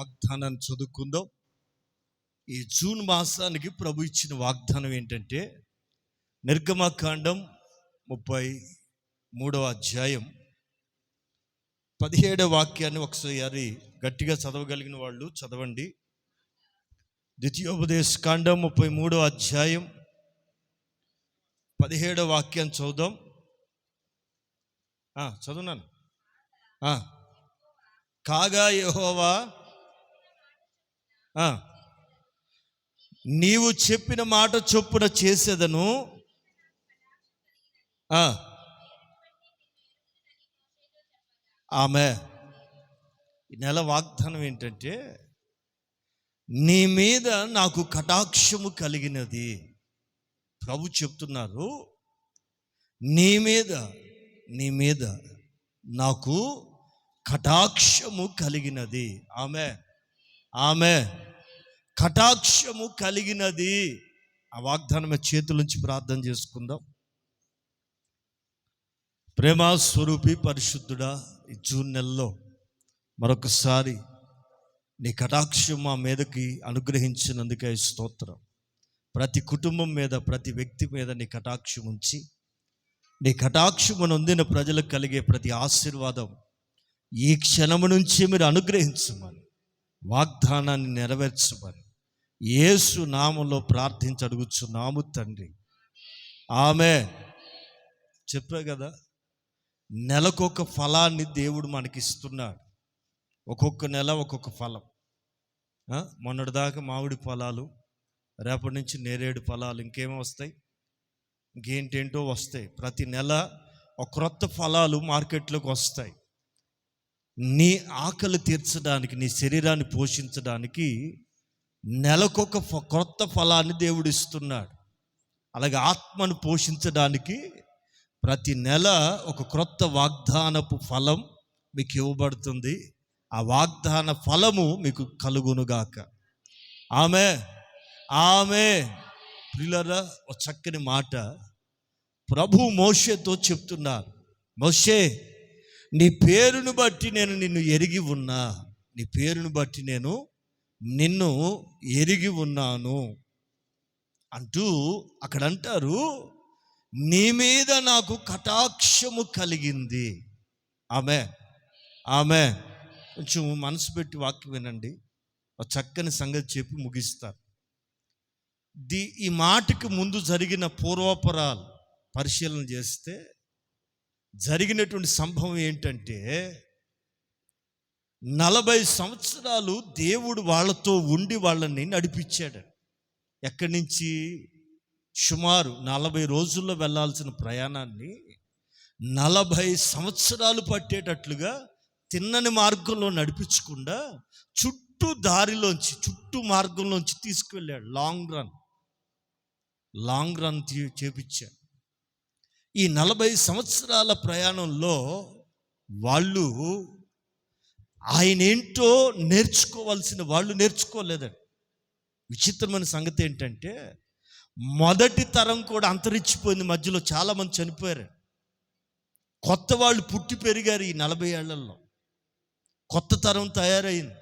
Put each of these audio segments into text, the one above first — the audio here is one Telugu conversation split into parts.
వాగ్దానాన్ని చదువుకుందాం. ఈ జూన్ మాసానికి ప్రభు ఇచ్చిన వాగ్దానం ఏంటంటే నిర్గమకాండం 33వ అధ్యాయం 17వ వాక్యాన్ని ఒకసారి గట్టిగా చదవగలిగిన వాళ్ళు చదవండి. ద్వితీయోపదేశకాండం 33వ అధ్యాయం 17వ వాక్యాన్ని చదువుదాం. చదువున్నాను. కాగా యెహోవా నీవు చెప్పిన మాట చొప్పున చేసేదను. ఆమె ఈ నెల వాగ్దానం ఏంటంటే నీ మీద నాకు కటాక్షము కలిగినది. ప్రభు చెప్తున్నారు, నీ మీద నాకు కటాక్షము కలిగినది. ఆమె కటాక్షము కలిగినది. ఆ వాగ్దానం చేతుల నుంచి ప్రార్థన చేసుకుందాం. ప్రేమ స్వరూపి పరిశుద్ధుడా, ఈ జూన్ నెలలో మరొకసారి నీ కటాక్షం మా మీదకి అనుగ్రహించినందుకే స్తోత్రం. ప్రతి కుటుంబం మీద, ప్రతి వ్యక్తి మీద నీ కటాక్షం ఉంచి, నీ కటాక్షము నొందిన ప్రజలకు కలిగే ప్రతి ఆశీర్వాదం ఈ క్షణము నుంచి మీరు అనుగ్రహించమని, వాగ్దానాన్ని నెరవేర్చమని యేసు నామములో ప్రార్థించి అడుగుచున్నాము తండ్రి. ఆమె చెప్పే కదా, నెలకొక ఫలాన్ని దేవుడు మనకిస్తున్నాడు. ఒక్కొక్క నెల ఒక్కొక్క ఫలం. మొన్నటిదాకా మామిడి ఫలాలు, రేపటి నుంచి నేరేడు ఫలాలు, ఇంకేమో వస్తాయి, ఇంకేంటేంటో వస్తాయి. ప్రతి నెల ఒక క్రొత్త ఫలాలు మార్కెట్లోకి వస్తాయి. నీ ఆకలి తీర్చడానికి, నీ శరీరాన్ని పోషించడానికి నెలకొక క్రొత్త ఫలాన్ని దేవుడు ఇస్తున్నాడు. అలాగే ఆత్మను పోషించడానికి ప్రతి నెల ఒక క్రొత్త వాగ్దానపు ఫలం మీకు ఇవ్వబడుతుంది. ఆ వాగ్దాన ఫలము మీకు కలుగునుగాక. ఆమె ప్రియులారా, ఒక చక్కని మాట ప్రభు మోషేతో చెప్తున్నారు. మోషే, నీ పేరును బట్టి నేను నిన్ను ఎరిగి ఉన్నా, నీ పేరును బట్టి నేను నిన్ను ఎరిగి ఉన్నాను అంటూ అక్కడ అంటారు, నీ మీద నాకు కటాక్షము కలిగింది. ఆమె కొంచెం మనసు పెట్టి వాక్యం వినండి. ఒక చక్కని సంగతి చెప్పి ముగిస్తారు. ఈ మాటకి ముందు జరిగిన పూర్వపరాలు పరిశీలన చేస్తే జరిగినటువంటి సంభవం ఏంటంటే 40 సంవత్సరాలు దేవుడు వాళ్ళతో ఉండి వాళ్ళని నడిపించాడు. ఎక్కడి నుంచి? సుమారు 40 రోజుల్లో వెళ్ళాల్సిన ప్రయాణాన్ని 40 సంవత్సరాలు పట్టేటట్లుగా తిన్నని మార్గంలో నడిపించకుండా చుట్టూ మార్గంలోంచి తీసుకువెళ్ళాడు. లాంగ్ రన్ చేపించాడు. ఈ 40 సంవత్సరాల ప్రయాణంలో వాళ్ళు ఆయన ఏంటో నేర్చుకోవాల్సిన వాళ్ళు నేర్చుకోలేదండి. విచిత్రమైన సంగతి ఏంటంటే మొదటి తరం కూడా అంతరించిపోయింది. మధ్యలో చాలామంది చనిపోయారు. కొత్త వాళ్ళు పుట్టి పెరిగారు. ఈ 40 ఏళ్లలో కొత్త తరం తయారైంది.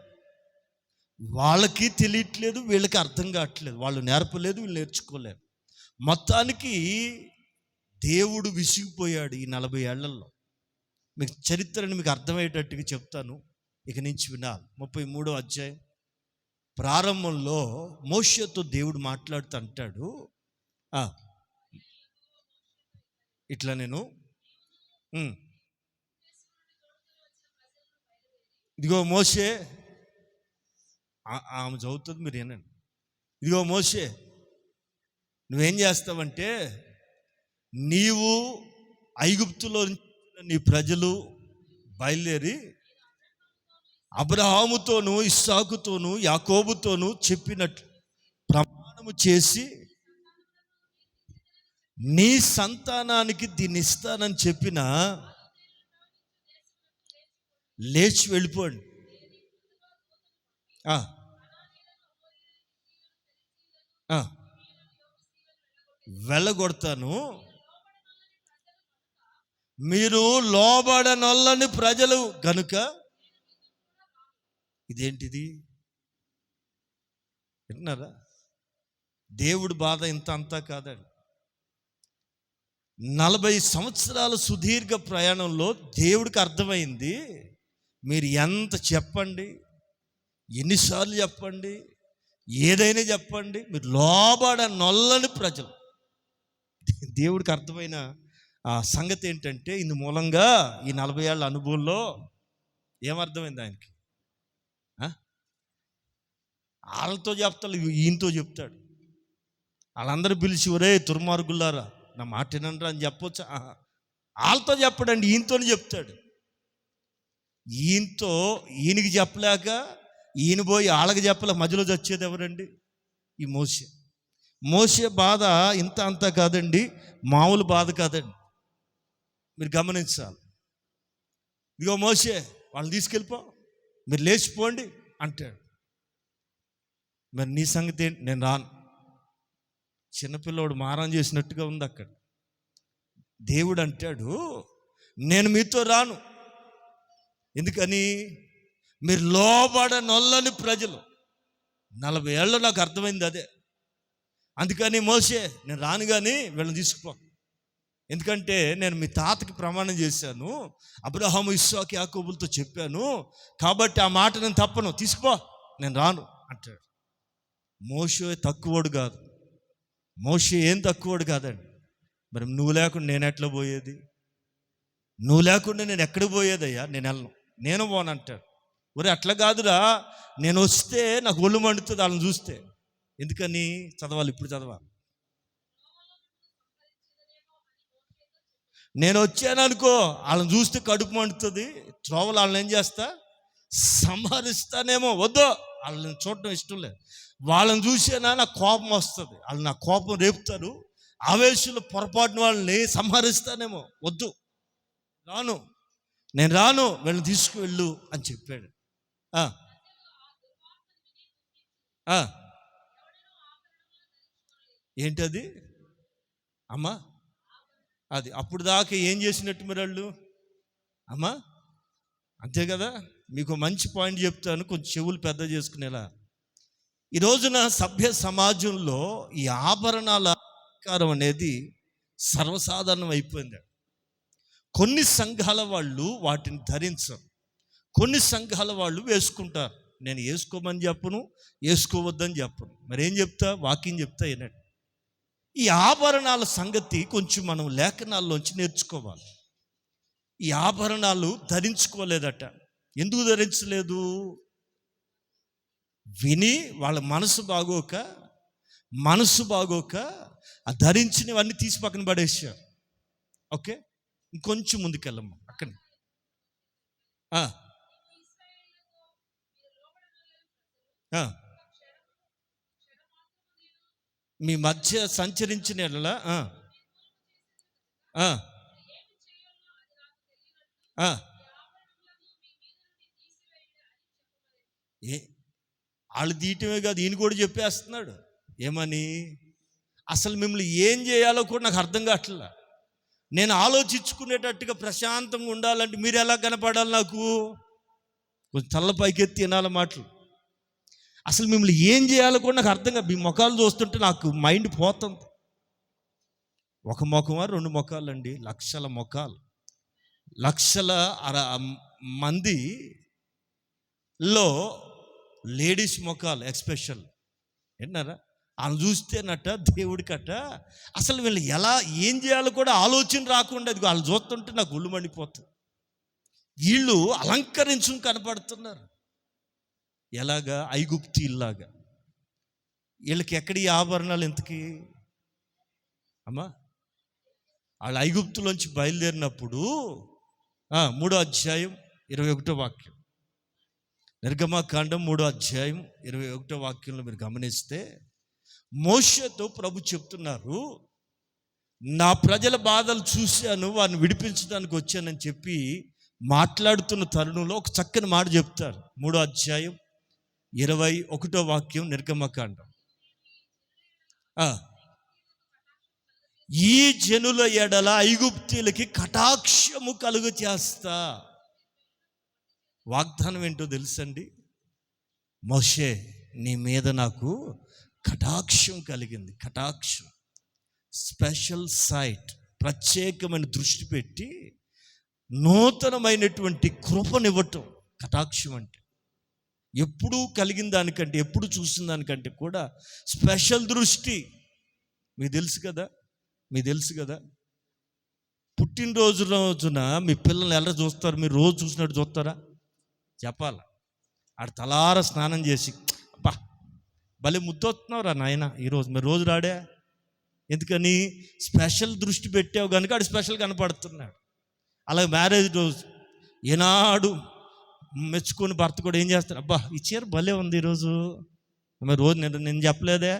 వాళ్ళకి తెలియట్లేదు, వీళ్ళకి అర్థం కావట్లేదు. వాళ్ళు నేర్పలేదు, వీళ్ళు నేర్చుకోలేరు. మొత్తానికి దేవుడు విసిగిపోయాడు. ఈ 40 ఏళ్లలో మీకు చరిత్రని మీకు అర్థమయ్యేటట్టుగా చెప్తాను, ఇక నుంచి వినాలి. 33వ అధ్యాయం ప్రారంభంలో మోషేతో దేవుడు మాట్లాడుతూ అంటాడు, ఇట్లా నేను ఇదిగో మోషే, ఆమె చదువుతుంది, మీరు ఏనండి. ఇదిగో మోషే, నువ్వేం చేస్తావంటే, నీవు ఐగుప్తులో నీ ప్రజలు బయలుదేరి అబ్రహాముతోను, ఇస్సాకుతోను, యాకోబుతోను చెప్పినట్లు ప్రమాణము చేసి నీ సంతానానికి దీన్ని ఇస్తానని చెప్పిన లేచి వెళ్ళిపోండి. వెళ్ళగొడతాను, మీరు లోబడనొల్లని ప్రజలు గనుక. ఇదేంటిది? వింటున్నారా? దేవుడి బాధ ఇంత అంతా కాదండి. 40 సంవత్సరాల సుదీర్ఘ ప్రయాణంలో దేవుడికి అర్థమైంది, మీరు ఎంత చెప్పండి, ఎన్నిసార్లు చెప్పండి, ఏదైనా చెప్పండి, మీరు లోబడ నొల్లని ప్రజలు. దేవుడికి అర్థమైన ఆ సంగతి ఏంటంటే, ఇందు మూలంగా ఈ 40 ఏళ్ళ అనుభవంలో ఏమర్థమైంది ఆయనకి? వాళ్ళతో చెప్తాడు, ఈయనతో చెప్తాడు. వాళ్ళందరూ పిలిచి, ఒరే దుర్మార్గులారా నా మాట వినండి అని చెప్పొచ్చు. వాళ్ళతో చెప్పడండి, ఈయనతోనే చెప్తాడు. ఈయనకి చెప్పలేక ఈయన పోయి వాళ్ళకి చెప్పలేక మధ్యలో చచ్చేది ఎవరండి? ఈ మోషే బాధ ఇంత అంతా కాదండి, మామూలు బాధ కాదండి. మీరు గమనించాలి. ఇదిగో మోషే, వాళ్ళని తీసుకెళ్ళిపో, మీరు లేచిపోండి అంటాడు. మరి నీ సంగతి ఏంటి? నేను రాను. చిన్నపిల్లోడు మారం చేసినట్టుగా ఉంది అక్కడ. దేవుడు అంటాడు, నేను మీతో రాను. ఎందుకని? మీరు లోబడ నొల్లని ప్రజలు. 40 ఏళ్ళు నాకు అర్థమైంది అదే. అందుకని మోషే, నేను రాను, కానీ వీళ్ళని తీసుకుపో. ఎందుకంటే నేను మీ తాతకి ప్రమాణం చేశాను, అబ్రహాము ఇస్సాకు యాకోబులతో చెప్పాను, కాబట్టి ఆ మాట నేను తప్పను, తీసుకుపో, నేను రాను అంటాడు. మోషే తక్కువడు కాదు. మోషే ఏం తక్కువడు కాదండి. మరి నువ్వు లేకుండా నేను ఎట్లా పోయేది? నువ్వు లేకుండా నేను ఎక్కడికి పోయేదయ్యా? నేను వెళ్ళను, నేను పోనంటాడు. ఒరే అట్లా కాదురా, నేను వస్తే నాకు ఒళ్ళు మండుతుంది వాళ్ళని చూస్తే. ఎందుకని? చదవాలి, ఇప్పుడు చదవాలి. నేను వచ్చాను అనుకో, వాళ్ళని చూస్తే కడుపు మండుతుంది, త్రోవలు వాళ్ళని ఏం చేస్తా? సంహరిస్తానేమో. వద్దు, వాళ్ళని చూడటం ఇష్టం లేదు. వాళ్ళని చూసేనా నాకు కోపం వస్తుంది, వాళ్ళు నా కోపం రేపుతారు, ఆవేశంలో పొరపాటున వాళ్ళని సంహరిస్తానేమో. వద్దు, రాను, నేను రాను, వీళ్ళని తీసుకువెళ్ళు అని చెప్పాడు. ఏంటది అమ్మా? అది అప్పుడు దాకా ఏం చేసినట్టు మరి వాళ్ళు? అమ్మా అంతే కదా. మీకు మంచి పాయింట్ చెప్తాను, కొంచెం చెవులు పెద్ద చేసుకునేలా. ఈ రోజున సభ్య సమాజంలో ఈ ఆభరణాల అలంకారం అనేది సర్వసాధారణం అయిపోయింది. కొన్ని సంఘాల వాళ్ళు వాటిని ధరించరు, కొన్ని సంఘాల వాళ్ళు వేసుకుంటారు. నేను వేసుకోమని చెప్పను, వేసుకోవద్దని చెప్పను. మరి ఏం చెప్తా? వాక్యం చెప్తా ఏనండి. ఈ ఆభరణాల సంగతి కొంచెం మనం లేఖనాల్లోంచి నేర్చుకోవాలి. ఈ ఆభరణాలు ధరించుకోలేదట. ఎందుకు ధరించలేదు? విని వాళ్ళ మనసు బాగోక ఆ ధరించినవన్నీ తీసి పక్కన పడేసారు. ఓకే, ఇంకొంచెం ముందుకెళ్ళమ్మా. అక్కడ మీ మధ్య సంచరించిన ఎడల వాళ్ళు తీయటమే కాదు, ఈయన కూడా చెప్పేస్తున్నాడు. ఏమని? అసలు మిమ్మల్ని ఏం చేయాలో కూడా నాకు అర్థం కావట్లా. నేను ఆలోచించుకునేటట్టుగా ప్రశాంతంగా ఉండాలంటే మీరు ఎలా కనపడాలి? నాకు కొంచెం తల్ల పైకెత్తి వినాలి మాటలు. అసలు మిమ్మల్ని ఏం చేయాలో కూడా నాకు అర్థం కాదు. మీ ముఖాలు చూస్తుంటే నాకు మైండ్ పోతుంది. ఒక ముఖమా 2 ముఖాలు అండి? లక్షల ముఖాలు, లక్షల మందిలో లేడీస్ ముఖాలు ఎక్స్పెషల్. విన్నారా? వాళ్ళు చూస్తేనట దేవుడికట అసలు వీళ్ళు ఎలా ఏం చేయాలో కూడా ఆలోచన రాకుండా వాళ్ళు చూస్తుంటే నాకు ఒళ్ళు మండిపోతుంది. వీళ్ళు అలంకరించుకుని కనపడుతున్నారు. ఎలాగా? ఐగుప్తీల్లాగా. వీళ్ళకి ఎక్కడి ఆభరణాలు ఎంతకి అమ్మా? వాళ్ళు ఐగుప్తులోంచి బయలుదేరినప్పుడు 3వ అధ్యాయం 21వ వాక్యం, నిర్గమకాండం 3వ అధ్యాయం 21వ వాక్యంలో మీరు గమనిస్తే మోషేతో ప్రభు చెప్తున్నారు, నా ప్రజల బాధలు చూశాను, వారిని విడిపించడానికి వచ్చానని చెప్పి మాట్లాడుతున్న తరుణంలో ఒక చక్కని మాట చెప్తారు. 3వ అధ్యాయం 21వ వాక్యం, నిర్గమకాండం. ఈ జనుల ఎడల ఐగుప్తీలకి కటాక్షము కలుగు చేస్తా. వాగ్దానం ఏంటో తెలుసండి? మోషే నీ మీద నాకు కటాక్షం కలిగింది. కటాక్షం, స్పెషల్ సైట్, ప్రత్యేకమైన దృష్టి పెట్టి నూతనమైనటువంటి కృపనివ్వటం కటాక్షం అంటే. ఎప్పుడూ కలిగిన దానికంటే, ఎప్పుడు చూసిన దానికంటే కూడా స్పెషల్ దృష్టి. మీకు తెలుసు కదా పుట్టినరోజు రోజున మీ పిల్లల్ని ఎలా చూస్తారు? మీరు రోజు చూసినట్టు చూస్తారా? చెప్పాలా? ఆడ తలార స్నానం చేసి, అబ్బా భలే ముద్దొస్తున్నావురా నాయన ఈరోజు, మీరు రోజు రాడే. ఎందుకని? స్పెషల్ దృష్టి పెట్టావు కనుక ఆడు స్పెషల్ కనపడుతున్నాడు. అలాగే మ్యారేజ్ రోజు ఏనాడు మెచ్చుకొని భర్త కూడా ఏం చేస్తాడు? అబ్బా ఈ చీర భలే ఉంది ఈరోజు. మరి రోజు నేను చెప్పలేదే,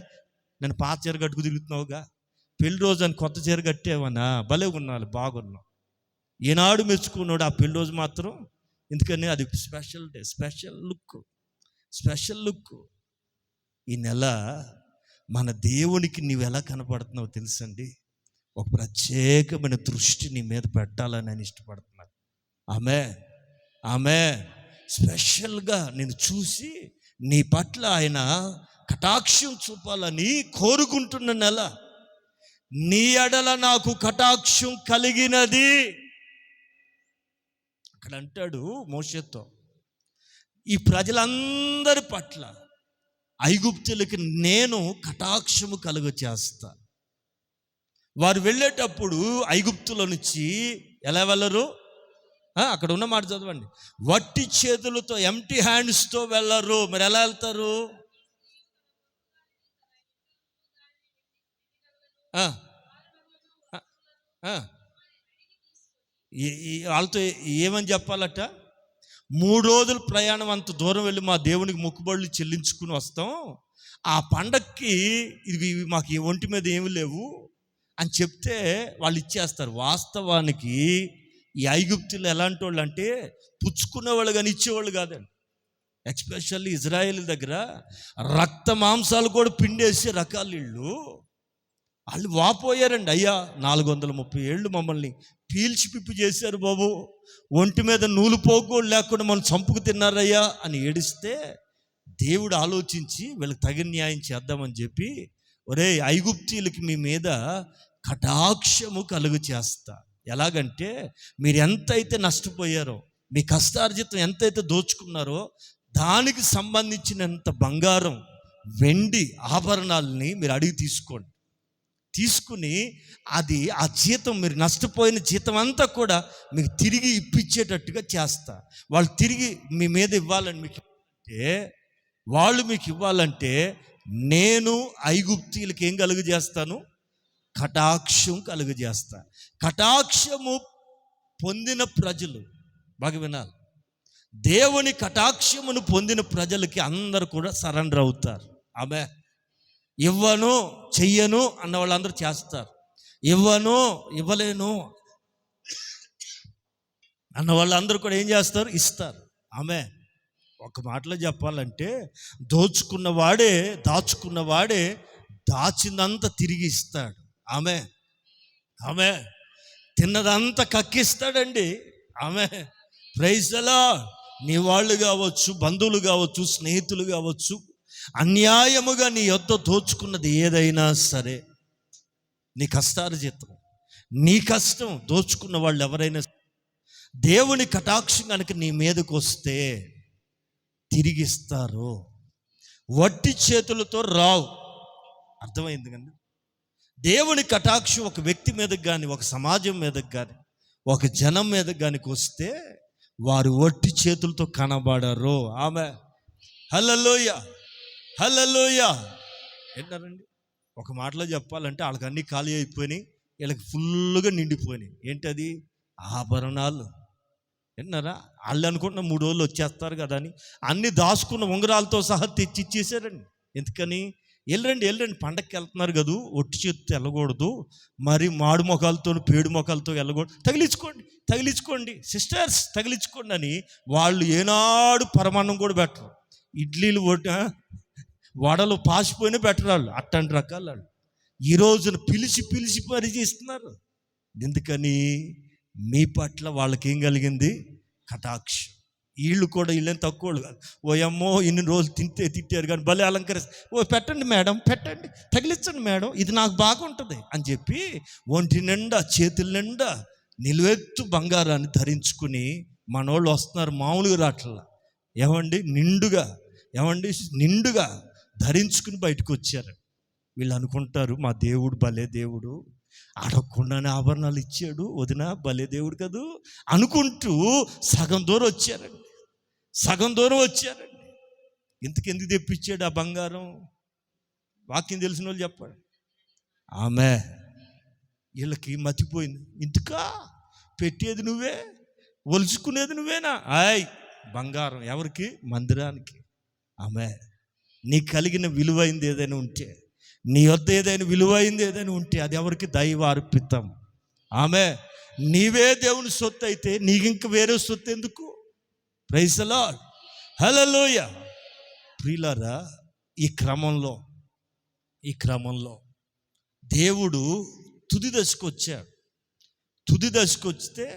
నేను పాత చీర కట్టుకు తిరుగుతున్నావుగా. పెళ్లి రోజు అని కొత్త చీర కట్టేవన్నా, భలే ఉన్నాను, బాగున్నావు. ఏనాడు మెచ్చుకున్నాడు, ఆ పెళ్లి రోజు మాత్రం. ఎందుకని? అది స్పెషల్ డే, స్పెషల్ లుక్. ఈ నెల మన దేవునికి నీవు ఎలా కనపడుతున్నావు తెలుసండి? ఒక ప్రత్యేకమైన దృష్టి నీ మీద పెట్టాలని నేను ఇష్టపడుతున్నాను. ఆమె స్పెషల్గా నేను చూసి నీ పట్ల ఆయన కటాక్షం చూపాలని కోరుకుంటున్న నెల. నీ ఎడల నాకు కటాక్షం కలిగినది. అక్కడ అంటాడు మోషేతో, ఈ ప్రజలందరి పట్ల ఐగుప్తులకి నేను కటాక్షము కలుగ చేస్తా. వారు వెళ్ళేటప్పుడు ఐగుప్తుల నుంచి ఎలా వెళ్ళరు? అక్కడ ఉన్న మాట చదవండి. వట్టి చేతులతో, ఎంప్టీ హ్యాండ్స్తో వెళ్ళరు. మరి ఎలా వెళ్తారు? వాళ్ళతో ఏమని చెప్పాలట? 3 రోజులు ప్రయాణం, అంత దూరం వెళ్ళి మా దేవునికి మొక్కుబడులు చెల్లించుకుని వస్తాం. ఆ పండక్కి ఇవి మాకు ఒంటి మీద ఏమి లేవు అని చెప్తే వాళ్ళు ఇచ్చేస్తారు. వాస్తవానికి ఈ ఐగుప్తులు ఎలాంటి వాళ్ళు అంటే పుచ్చుకునేవాళ్ళు కానీ ఇచ్చేవాళ్ళు కాదండి. ఎస్పెషల్లీ ఇజ్రాయేల్ దగ్గర రక్త మాంసాలు కూడా పిండేసే రకాలు వీళ్ళు. వాళ్ళు వాపోయారండి. అయ్యా 430 ఏళ్ళు మమ్మల్ని పీల్చి పిప్పి చేశారు బాబు, ఒంటి మీద నూలు పోగోళ్ళు లేకుండా మనం చంపుకు తిన్నారయ్యా అని ఏడిస్తే దేవుడు ఆలోచించి వీళ్ళకి తగిన న్యాయం చేద్దామని చెప్పి, ఒరే ఐగుప్తీయులకి మీ మీద కటాక్షము కలుగు చేస్తా. ఎలాగంటే మీరు ఎంతైతే నష్టపోయారో, మీ కష్టార్జితం ఎంతైతే దోచుకున్నారో దానికి సంబంధించినంత బంగారం, వెండి ఆభరణాలని మీరు అడిగి తీసుకుని అది ఆ జీతం, మీరు నష్టపోయిన జీతం అంతా కూడా మీకు తిరిగి ఇప్పించేటట్టుగా చేస్తా. వాళ్ళు తిరిగి మీ మీద ఇవ్వాలని మీకు ఇవ్వాలంటే నేను ఐగుప్తీయులకి ఏం కలుగజేస్తాను? కటాక్షం కలుగజేస్తా. కటాక్షము పొందిన ప్రజలు, బాగా వినాలి, దేవుని కటాక్షమును పొందిన ప్రజలకి అందరూ కూడా సరెండర్ అవుతారు. ఆమె ఇవ్వను చెయ్యను అన్న వాళ్ళందరూ చేస్తారు. ఇవ్వలేను అన్న వాళ్ళందరూ కూడా ఏం చేస్తారు? ఇస్తారు. ఆమె ఒక మాటలో చెప్పాలంటే దాచుకున్నవాడే దాచిందంతా తిరిగి ఇస్తాడు. ఆమె తిన్నదంతా కక్కిస్తాడండి. ఆమె ప్రైజ్ ది లార్డ్. నీ వాళ్ళు కావచ్చు, బంధువులు కావచ్చు, స్నేహితులు కావచ్చు, అన్యాయముగా నీ యొద్ద దోచుకున్నది ఏదైనా సరే, నీ కష్టార్జితం, నీ కష్టం దోచుకున్న వాళ్ళు ఎవరైనా దేవుని కటాక్షం కనుక నీ మీదకి వస్తే తిరిగిస్తారు. వట్టి చేతులతో రావు. అర్థమైంది కండి? దేవుని కటాక్షం ఒక వ్యక్తి మీదకి కానీ, ఒక సమాజం మీదకి కానీ, ఒక జనం మీదకి కానీ వస్తే వారు వట్టి చేతులతో కనబడరు. ఆమె హల్లెలూయా. ఏంటారండి? ఒక మాటలో చెప్పాలంటే వాళ్ళకి అన్నీ ఖాళీ అయిపోయినాయి, వీళ్ళకి ఫుల్గా నిండిపోయినాయి. ఏంటది? ఆభరణాలు. విన్నారా? వాళ్ళు అనుకుంటున్న 3 రోజులు వచ్చేస్తారు కదా అని అన్నీ దాచుకున్న ఉంగరాలతో సహా తెచ్చి ఇచ్చేసారండి. ఎందుకని? వెళ్ళండి పండక్కి వెళ్తున్నారు కదా, ఒట్టి చేతితో వెళ్ళకూడదు, మరి మాడు మొఖాలతో పేడు మొఖాలతో వెళ్ళకూడదు, తగిలించుకోండి సిస్టర్స్, తగిలించుకోండి అని వాళ్ళు ఏనాడు పరమాన్నం కూడా పెట్టరు. ఇడ్లీలు వడలు పాసిపోయినా పెట్టరు వాళ్ళు. అట్టంటి రకాలు వాళ్ళు. ఈ రోజున పిలిచి మరీ చేస్తున్నారు. ఎందుకని? మీ పట్ల వాళ్ళకి ఏం కలిగింది? కటాక్షం. వీళ్ళు కూడా వీళ్ళని తక్కువ వాళ్ళు కాదు. ఓ అమ్మో ఇన్ని రోజులు తిట్టారు కానీ భలే అలంకరిస్తారు. ఓ పెట్టండి మేడం, పెట్టండి, తగిలించండి మేడం, ఇది నాకు బాగుంటుంది అని చెప్పి ఒంటి నిండా చేతుల నిండా నిలువెత్తు బంగారాన్ని ధరించుకుని మనోళ్ళు వస్తున్నారు. మామూలుగా రాట్లా, నిండుగా ధరించుకుని బయటకు వచ్చారు. వీళ్ళు అనుకుంటారు మా దేవుడు భలే దేవుడు, అడగకుండానే ఆభరణాలు ఇచ్చాడు, వదిన భలే దేవుడు కదూ అనుకుంటూ సగం దూరం వచ్చారండి. ఎందుకు తెప్పించాడు ఆ బంగారం? వాక్యం తెలిసిన వాళ్ళు చెప్పాడు. ఆమె వీళ్ళకి మతిపోయింది. ఇంతకా పెట్టేది నువ్వే, ఒలుచుకునేది నువ్వేనా? బంగారం ఎవరికి? మందిరానికి. ఆమె నీ కలిగిన విలువైంది ఏదైనా ఉంటే, నీ వద్ద ఏదైనా విలువైంది ఏదైనా ఉంటే అది ఎవరికి? దైవ అర్పితం. ఆమె నీవే దేవుని సొత్తు అయితే నీకింక వేరే సొత్తు ఎందుకు? ప్రైజ్ ది లార్డ్, హల్లెలూయా. ప్రియులారా, ఈ క్రమంలో దేవుడు తుది దశకు వస్తే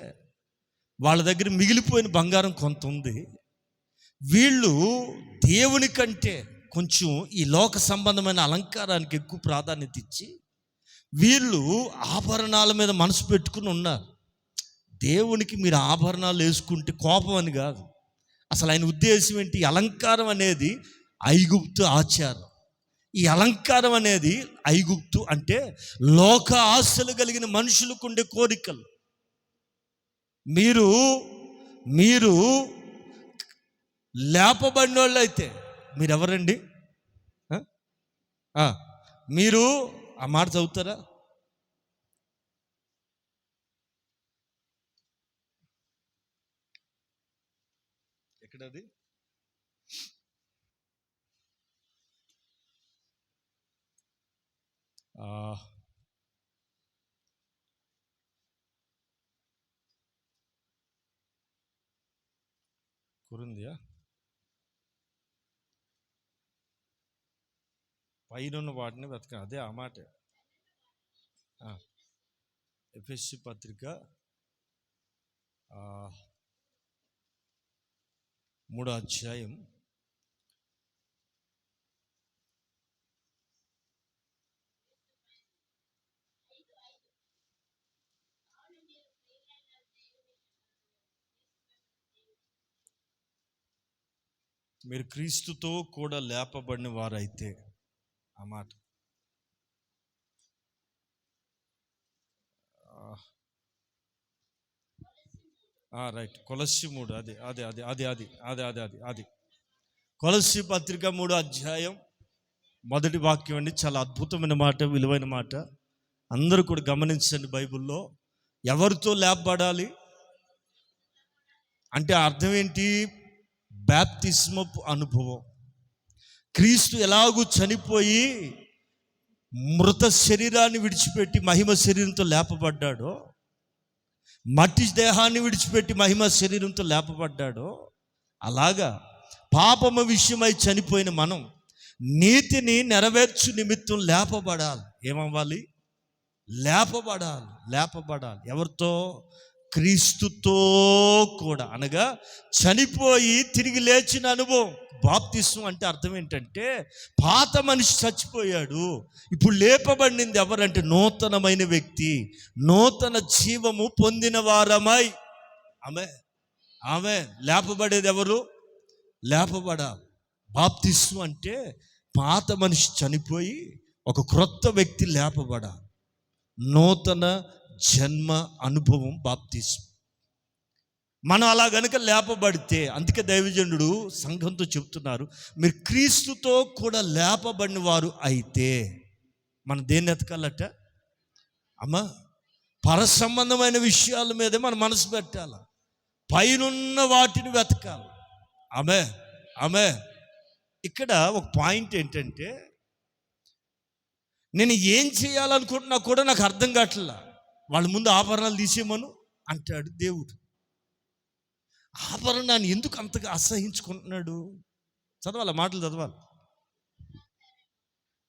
వాళ్ళ దగ్గర మిగిలిపోయిన బంగారం కొంత ఉంది. వీళ్ళు దేవుని కంటే కొంచెం ఈ లోక సంబంధమైన అలంకారానికి ఎక్కువ ప్రాధాన్యత ఇచ్చి వీళ్ళు ఆభరణాల మీద మనసు పెట్టుకుని ఉన్నారు. దేవునికి మీరు ఆభరణాలు వేసుకుంటే కోపం అని కాదు, అసలు ఆయన ఉద్దేశం ఏంటి? అలంకారం అనేది ఐగుప్తు ఆచారం. ఈ అలంకారం అనేది ఐగుప్తు అంటే లోక ఆశలు కలిగిన మనుషులకు ఉండే కోరికలు. మీరు లేపబడిన వాళ్ళు అయితే మీరెవరండి? మీరు ఆ మాట చదువుతారా? ఎక్కడది? కురిందియా? పైన వాటిని వెతక, అదే ఆ మాట. ఎఫెసీ పత్రిక 3వ అధ్యాయం 5. మీరు క్రీస్తుతో కూడా లేపబడిన వారైతే, ఆ మాట. రైట్, కొలస్సీ 3, అది కొలస్సీ పత్రిక 3వ అధ్యాయం 1వ వాక్యం అండి. చాలా అద్భుతమైన మాట, విలువైన మాట. అందరూ కూడా గమనించండి. బైబిల్లో ఎవరితో లేపబడాలి అంటే అర్థం ఏంటి? బాప్తిస్మపు అనుభవం. క్రీస్తు ఎలాగూ చనిపోయి మృత శరీరాన్ని విడిచిపెట్టి మహిమ శరీరంతో లేపబడ్డాడో, మట్టి దేహాన్ని విడిచిపెట్టి మహిమ శరీరంతో లేపబడ్డాడో, అలాగా పాపము విషయమై చనిపోయిన మనం నీతిని నెరవేర్చు నిమిత్తం లేపబడాలి. ఏమవ్వాలి? లేపబడాలి. ఎవరితో? క్రీస్తుతో కూడా, అనగా చనిపోయి తిరిగి లేచిన అనుభవం. బాప్తిస్మం అంటే అర్థం ఏంటంటే పాత మనిషి చచ్చిపోయాడు, ఇప్పుడు లేపబడింది ఎవరంటే నూతనమైన వ్యక్తి, నూతన జీవము పొందిన వారమై. ఆమె లేపబడేది ఎవరు? లేపబడాలి. బాప్తిస్మం అంటే పాత మనిషి చనిపోయి ఒక క్రొత్త వ్యక్తి లేపబడాలి. నూతన జన్మ అనుభవం బాప్తిస్మం. మనం అలా గనుక లేపబడితే, అందుకే దైవజనుడు సంఘంతో చెప్తున్నారు, మీరు క్రీస్తుతో కూడా లేపబడిన వారు అయితే మనం దేన్ని ఎతకాలట? పర సంబంధమైన విషయాల మీదే మనం మనసు పెట్టాలి, పైనున్న వాటిని వెతకాలి. ఆమె ఇక్కడ ఒక పాయింట్ ఏంటంటే, నేను ఏం చేయాలనుకుంటున్నా కూడా నాకు అర్థం కావట్లా. వాళ్ళ ముందు ఆభరణాలు తీసేయమను అంటాడు దేవుడు. ఆభరణాన్ని ఎందుకు అంతగా అసహించుకుంటున్నాడు? చదవాలి, మాటలు చదవాలి.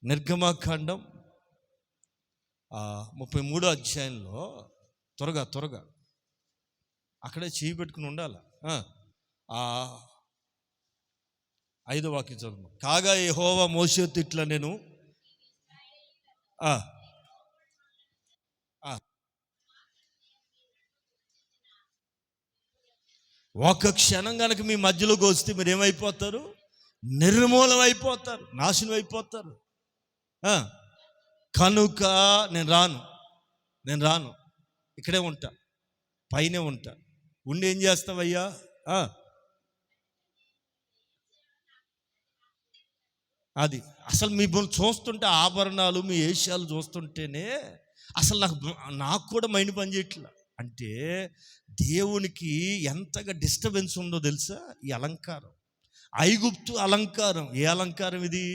నిర్గమకాండం 33వ అధ్యాయంలో త్వరగా అక్కడే చేయి పెట్టుకుని ఉండాలి. ఆ 5వ వాక్యం చదువు. కాగా యెహోవా మోషేతో ఇట్లా నేను ఆ, ఆ, ఒక క్షణం కనుక మీ మధ్యలోకి వస్తే మీరు ఏమైపోతారు? నిర్మూలం అయిపోతారు, నాశనం అయిపోతారు. ఆ, కనుక నేను రాను, ఇక్కడే ఉంటా, పైనే ఉంటా. ఉండి ఏం చేస్తావయ్యా? అది అసలు మీ చూస్తుంటే ఆభరణాలు, మీ ఏషియాలు చూస్తుంటేనే అసలు నాకు కూడా మైండ్ పని చేయట్లా. అంటే దేవునికి ఎంతగా డిస్టర్బెన్స్ ఉందో తెలుసా ఈ అలంకారం. ఐగుప్తు అలంకారం. ఏ అలంకారం ఇది?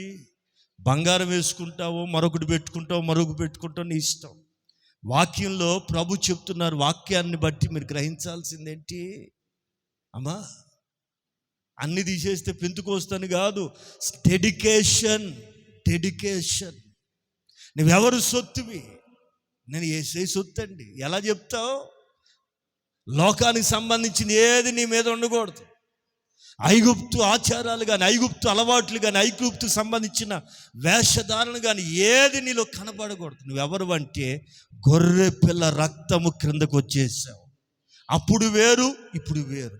బంగారం వేసుకుంటావో, మరొకటి పెట్టుకుంటావు, నీ ఇష్టం. వాక్యంలో ప్రభు చెప్తున్నారు, వాక్యాన్ని బట్టి మీరు గ్రహించాల్సిందేంటి అమ్మా? అన్ని తీసేస్తే పెంతుకొస్తాను కాదు, డెడికేషన్. నువ్వెవరు సొత్తువి? నేను యేసయ్య సొత్తు అండి. ఎలా చెప్తావు? లోకానికి సంబంధించిన ఏది నీ మీద ఉండకూడదు. ఐగుప్తు ఆచారాలు కానీ, ఐగుప్తు అలవాట్లు కానీ, ఐగుప్తుకు సంబంధించిన వేషధారణ కానీ ఏది నీలో కనబడకూడదు. నువ్వెవరు అంటే గొర్రె పిల్ల రక్తము క్రిందకు వచ్చేసావు. అప్పుడు వేరు, ఇప్పుడు వేరు.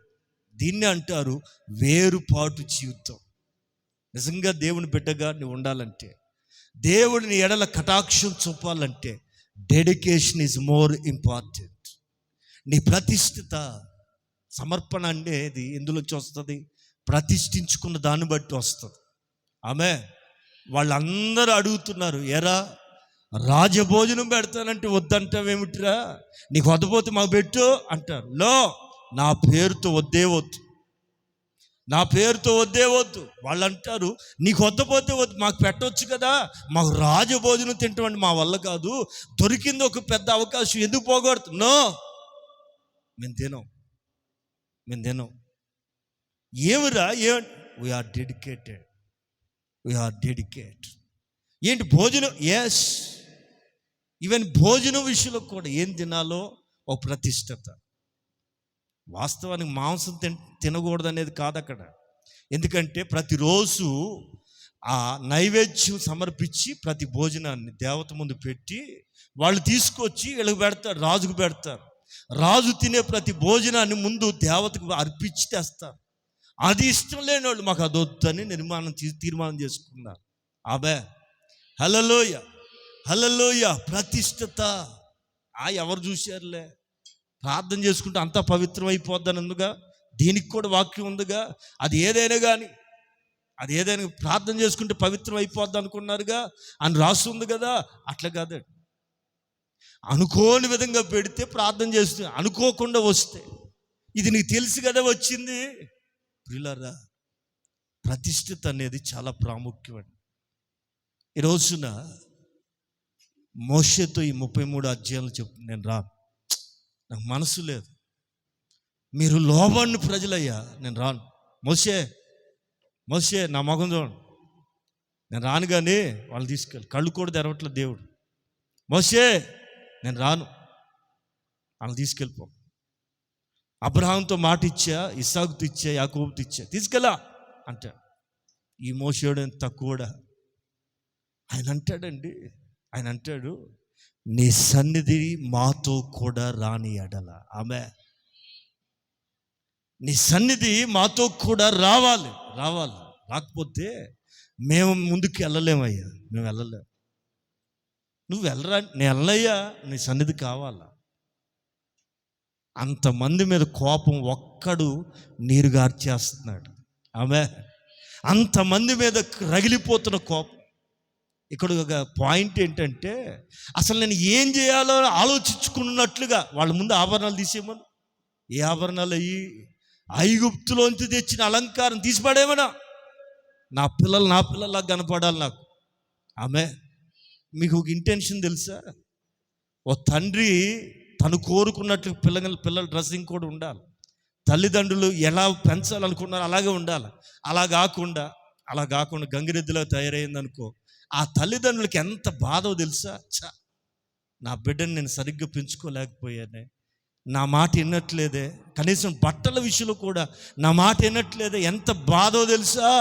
దీన్ని అంటారు వేరుపాటు జీవితం. నిజంగా దేవుని బిడ్డగా నువ్వు ఉండాలంటే, దేవుడిని ఎడల కటాక్షం చూపాలంటే డెడికేషన్ ఈజ్ మోర్ ఇంపార్టెంట్. నీ ప్రతిష్ఠిత, సమర్పణ అనేది ఎందులోంచి వస్తుంది? ప్రతిష్ఠించుకున్న దాన్ని బట్టి వస్తుంది. ఆమె వాళ్ళందరూ అడుగుతున్నారు, ఎరా రాజభోజనం పెడతానంటే వద్దంటావేమిటిరా? నీకు వద్దపోతే మాకు పెట్టు అంటారు. నా పేరుతో వద్దే వద్దు. వాళ్ళు అంటారు, నీకు వద్దపోతే వద్దు, మాకు పెట్టవచ్చు కదా, మాకు రాజభోజనం తింటామంటే మా వల్ల కాదు, దొరికింది ఒక పెద్ద అవకాశం, ఎందుకు పోగొడుతు? మేము తినం. ఏమిరా? We are dedicated. ఏంటి భోజనం? ఎస్, ఈవెన్ భోజనం విషయంలో కూడా ఏం తినాలో ఓ ప్రతిష్టత. వాస్తవానికి మాంసం తినకూడదు అనేది కాదు అక్కడ. ఎందుకంటే ప్రతిరోజు ఆ నైవేద్యం సమర్పించి ప్రతి భోజనాన్ని దేవత ముందు పెట్టి వాళ్ళు తీసుకొచ్చి వీళ్ళకి పెడతారు, రాజుకు పెడతారు. రాజు తినే ప్రతి భోజనాన్ని ముందు దేవతకు అర్పించి తెస్తారు. అది ఇష్టం లేని వాళ్ళు మాకు అది వద్దని తీర్మానం చేసుకున్నారు. అబే హల్లెలూయ. ప్రతిష్టత ఎవరు చూశారులే? ప్రార్థన చేసుకుంటే అంతా పవిత్రం అయిపోద్దని ఉందిగా, దీనికి కూడా వాక్యం ఉందిగా. అది ఏదైనా ప్రార్థన చేసుకుంటే పవిత్రం అయిపోద్ది అనుకున్నారుగా అని రాసి ఉంది కదా. అట్లా కాదండి. అనుకోని విధంగా పెడితే ప్రార్థన చేస్తే, అనుకోకుండా వస్తే ఇది నీకు తెలుసు కదా వచ్చింది. ప్రియులారా, ప్రతిష్ఠిత అనేది చాలా ప్రాముఖ్యమండి. ఈ రోజున మోషేతో ఈ 33 అధ్యాయాలు చెప్తుంది, నేను రాను, నాకు మనసు లేదు. మీరు లోబడిన ప్రజలయ్యా, నేను రాను. మోషే నా మొఖం చూడండి, నేను రాను. కానీ వాళ్ళు తీసుకెళ్ళి కళ్ళు కూడా తెరవట్లేదు దేవుడు. మోషే నేను రాను, వాళ్ళు తీసుకెళ్ళిపో. అబ్రహాంతో మాట ఇచ్చా, ఇస్సాకుతో ఇచ్చా, యాకోబుతో ఇచ్చా, తీసుకెళ్ళా అంటా. ఈ మోషేడు తక్కువడా? ఆయన అంటాడు నీ సన్నిధి మాతో కూడా రాని ఎడల. ఆమె నీ సన్నిధి మాతో కూడా రావాలి. రాకపోతే మేము ముందుకు వెళ్ళలేమయ్యా, మేము వెళ్ళలేము. నువ్వు వెళ్ళరా? నేను వెళ్ళయ్యా, నీ సన్నిధి కావాలా. అంతమంది మీద కోపం ఒక్కడు నీరు గార్చేస్తున్నాడు. ఆమె అంతమంది మీద రగిలిపోతున్న కోపం. ఇక్కడ ఒక పాయింట్ ఏంటంటే, అసలు నేను ఏం చేయాలో ఆలోచించుకున్నట్లుగా వాళ్ళ ముందు ఆభరణాలు తీసేయమను. ఏ ఆభరణాలు? అయ్యి ఐగుప్తులోంచి తెచ్చిన అలంకారం తీసిపడేమనా? నా పిల్లల్లా కనపడాలి నాకు. ఆమె మీకు ఒక ఇంటెన్షన్ తెలుసా? ఓ తండ్రి తను కోరుకున్నట్లు పిల్లల డ్రెస్సింగ్ కూడా ఉండాలి. తల్లిదండ్రులు ఎలా పెంచాలనుకున్నారో అలాగే ఉండాలి. అలా కాకుండా గంగిరెద్దులా తయారైందనుకో, ఆ తల్లిదండ్రులకి ఎంత బాధో తెలుసా? నా బిడ్డని నేను సరిగ్గా పెంచుకోలేకపోయానే, నా మాట వినట్లేదే, కనీసం బట్టల విషయంలో కూడా నా మాట వినట్లేదే. ఎంత బాధో తెలుసా?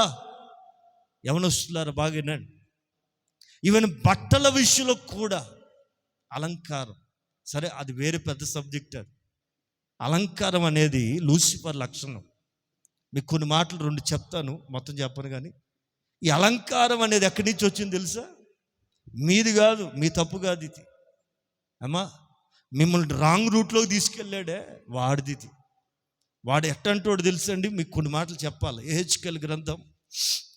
యవనస్తులారా బాగా వినండి. ఈవెన్ బట్టల విషయంలో కూడా అలంకారం, సరే అది వేరే పెద్ద సబ్జెక్ట్. అది అలంకారం అనేది లూసిఫర్ లక్షణం. మీకు కొన్ని మాటలు రెండు చెప్తాను, మొత్తం చెప్పను. కానీ ఈ అలంకారం అనేది ఎక్కడి నుంచి వచ్చింది తెలుసా? మీది కాదు, మీ తప్పు కాదు ఇది. అమ్మా, మిమ్మల్ని రాంగ్ రూట్లోకి తీసుకెళ్ళాడే వాడిది ఇది. వాడు ఎట్టంటోడు తెలుసండి. మీకు కొన్ని మాటలు చెప్పాలి. యెహెజ్కేలు గ్రంథం,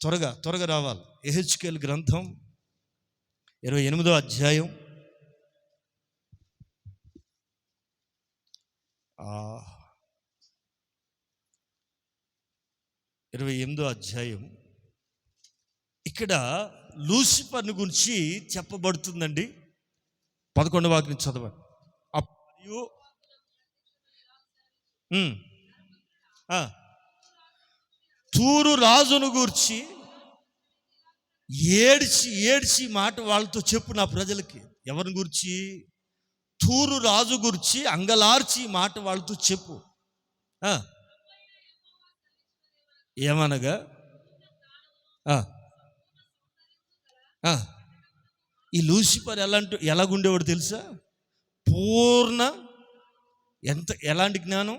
త్వరగా రావాలి. యెహెజ్కేలు గ్రంథం 28వ అధ్యాయం 28వ అధ్యాయం. ఇక్కడ లూసిఫర్ని గురించి చెప్పబడుతుందండి. 11వ వాక్యం చదవండి. తూరు రాజును గూర్చి ఏడ్చి మాట వాళ్ళతో చెప్పు నా ప్రజలకి. ఎవరిని గురించి? తూరు రాజు గురించి అంగలార్చి మాట వాళ్ళతో చెప్పు. ఏమనగా ఈ లూసిఫర్ ఎలాగుండేవాడు తెలుసా? పూర్ణ ఎలాంటి జ్ఞానం?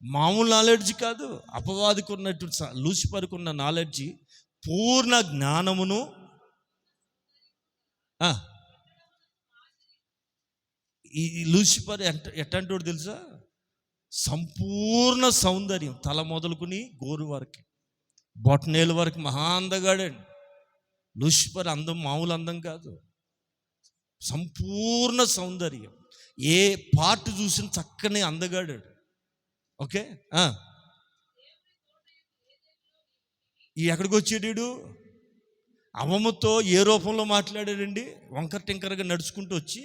మామూలు నాలెడ్జ్ కాదు. అపవాదికి ఉన్నట్టు లూసిఫర్కి ఉన్న నాలెడ్జి పూర్ణ జ్ఞానమును. ఈ లూసిఫర్ ఎట్టంటోడు తెలుసా? సంపూర్ణ సౌందర్యం, తల మొదలుకుని గోరు వరకు, బొటనేలు వరకు మహా అందగాడండి లూసిఫర్. అందం మామూలు అందం కాదు, సంపూర్ణ సౌందర్యం. ఏ పార్ట్ చూసిన చక్కని అందగాడాడు. ఓకే, ఈ ఎక్కడికి వచ్చాడు? అవ్వమ్మతో ఏ రూపంలో మాట్లాడాడండి? వంకర టింకరగా నడుచుకుంటూ వచ్చి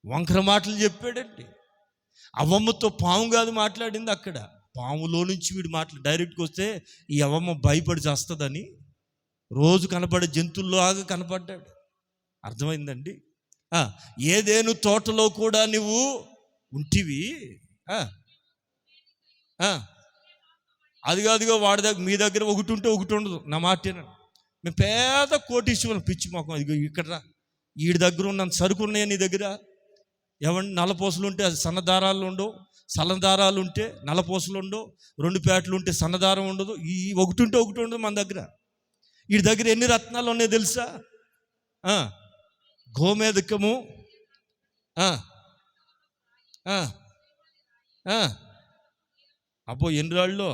వంకర మాటలు చెప్పాడండి. అవ్వమ్మతో పాము కాదు మాట్లాడింది, అక్కడ పాములో నుంచి వీడు డైరెక్ట్గా వస్తే ఈ అవ్వమ్మ భయపడి చేస్తుందని రోజు కనపడే జంతువుల్లాగా కనపడ్డాడు. అర్థమైందండి? ఏదేను తోటలో కూడా నువ్వు ఉంటివి. అదిగో వాడి దగ్గర, మీ దగ్గర ఒకటి ఉంటే ఒకటి ఉండదు. నా మాటేనా? మేము పేద కోటీశ్వరం పిచ్చి మొఖం. అదిగో ఇక్కడ రా, వీడి దగ్గర ఉన్న సరుకు ఉన్నాయా నీ దగ్గర? ఏమండి, నల్లపూసలు ఉంటే అది సన్నదారాలు ఉండవు, సన్నదారాలు ఉంటే నల్లపూసలు ఉండవు, 2 పేటలు ఉంటే సన్నదారం ఉండదు. ఈ ఒకటి ఉంటే ఒకటి ఉండదు మన దగ్గర. వీడి దగ్గర ఎన్ని రత్నాలు ఉన్నాయో తెలుసా? గోమేధికము, అబ్బో ఎన్ని రాళ్ళు,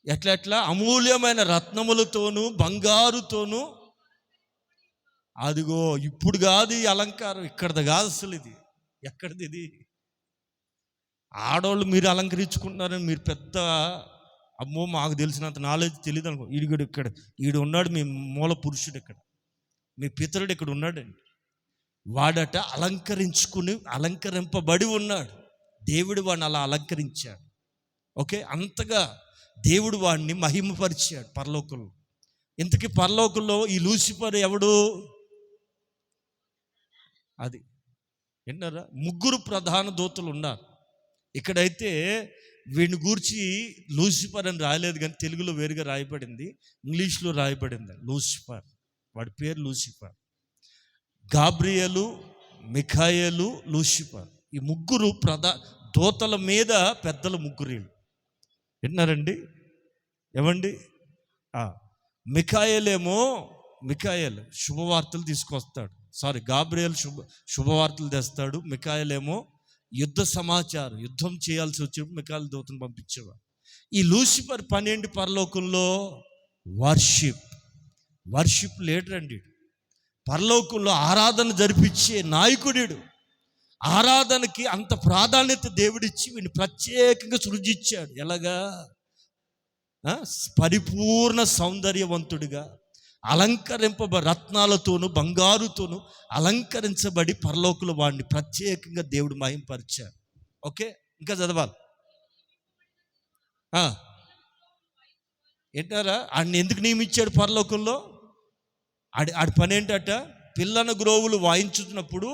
ఎట్లా అమూల్యమైన రత్నములతోనూ బంగారుతోనూ. అదిగో ఇప్పుడు కాదు ఈ అలంకారం, ఇక్కడది కాదు అసలు. ఇది ఎక్కడిది? ఇది ఆడవాళ్ళు మీరు అలంకరించుకుంటున్నారని మీరు పెద్ద, అమ్మో మాకు తెలిసినంత నాలెడ్జ్ తెలియదు అనుకో. ఈడు ఉన్నాడు, మీ మూల పురుషుడు ఇక్కడ, మీ పితరుడు ఇక్కడ ఉన్నాడండి. వాడట అలంకరింపబడి ఉన్నాడు. దేవుడు వాడిని అలా అలంకరించాడు. ఓకే, అంతగా దేవుడు వాడిని మహిమపరిచాడు పరలోకంలో. ఇంతకీ పరలోకంలో ఈ లూసిఫర్ ఎవడు? అది విన్నారా? 3 ప్రధాన దూతలు ఉన్నారు. ఇక్కడైతే వీడిని గూర్చి లూసిఫర్ అని రాయలేదు, కానీ తెలుగులో వేరుగా రాయబడింది, ఇంగ్లీష్లో రాయబడింది లూసిఫర్. వాడి పేరు లూసిఫర్. గాబ్రియేలు, మిఖాయేలు, లూసిఫర్, ఈ 3 దూతల మీద పెద్దలు 3. విన్నారండి? ఏమండి? మిఖాయేలు శుభవార్తలు తీసుకొస్తాడు. గాబ్రియేలు శుభవార్తలు తెస్తాడు. మిఖాయేలేమో యుద్ధ సమాచారం, యుద్ధం చేయాల్సి వచ్చినప్పుడు మిఖాయేలు దూతను పంపించేవాడు. ఈ లూసిఫర్ పని ఏంటి పరలోకంలో? వర్షిప్ లీడర్ అండి. పరలోకంలో ఆరాధన జరిపించే నాయకుడు. ఆరాధనకి అంత ప్రాధాన్యత దేవుడిచ్చి వీడిని ప్రత్యేకంగా సృజించాడు. ఎలాగా? పరిపూర్ణ సౌందర్యవంతుడిగా రత్నాలతోనూ బంగారుతోనూ అలంకరించబడి పరలోకంలో వాడిని ప్రత్యేకంగా దేవుడు మహింపరిచాడు. ఓకే, ఇంకా చదవాలి. ఏంటారా? ఆడిని ఎందుకు నియమించాడు పరలోకంలో? ఆడి పని ఏంటట? పిల్లన గ్రోవులు వాయించుతున్నప్పుడు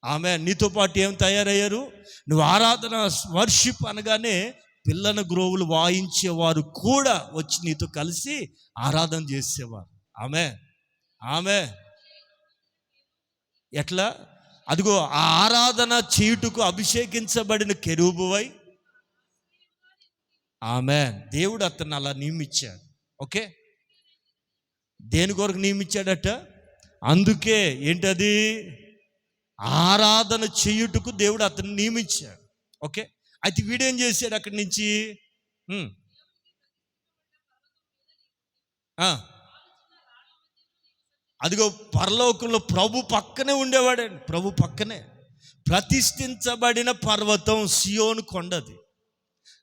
ఆమె నీతో పాటు ఏం తయారయ్యారు? నువ్వు ఆరాధన వర్షిప్ అనగానే పిల్లన గ్రోవులు వాయించేవారు కూడా వచ్చి నీతో కలిసి ఆరాధన చేసేవారు. ఆమె ఆమె ఎట్లా? అదిగో ఆ ఆరాధన చేయుటకు అభిషేకించబడిన కెరూబువై ఆమె దేవుడు అతన్ని అలా నియమించాడు. ఓకే, దేని కొరకు నియమించాడట? అందుకే ఏంటది? ఆరాధన చేయుటకు దేవుడు అతన్ని నియమించాడు. ఓకే, అయితే వీడేం చేశాడు? అక్కడి నుంచి అదిగో పరలోకంలో ప్రభు పక్కనే ఉండేవాడండి. ప్రభు పక్కనే ప్రతిష్ఠించబడిన పర్వతం సియోను కొండది.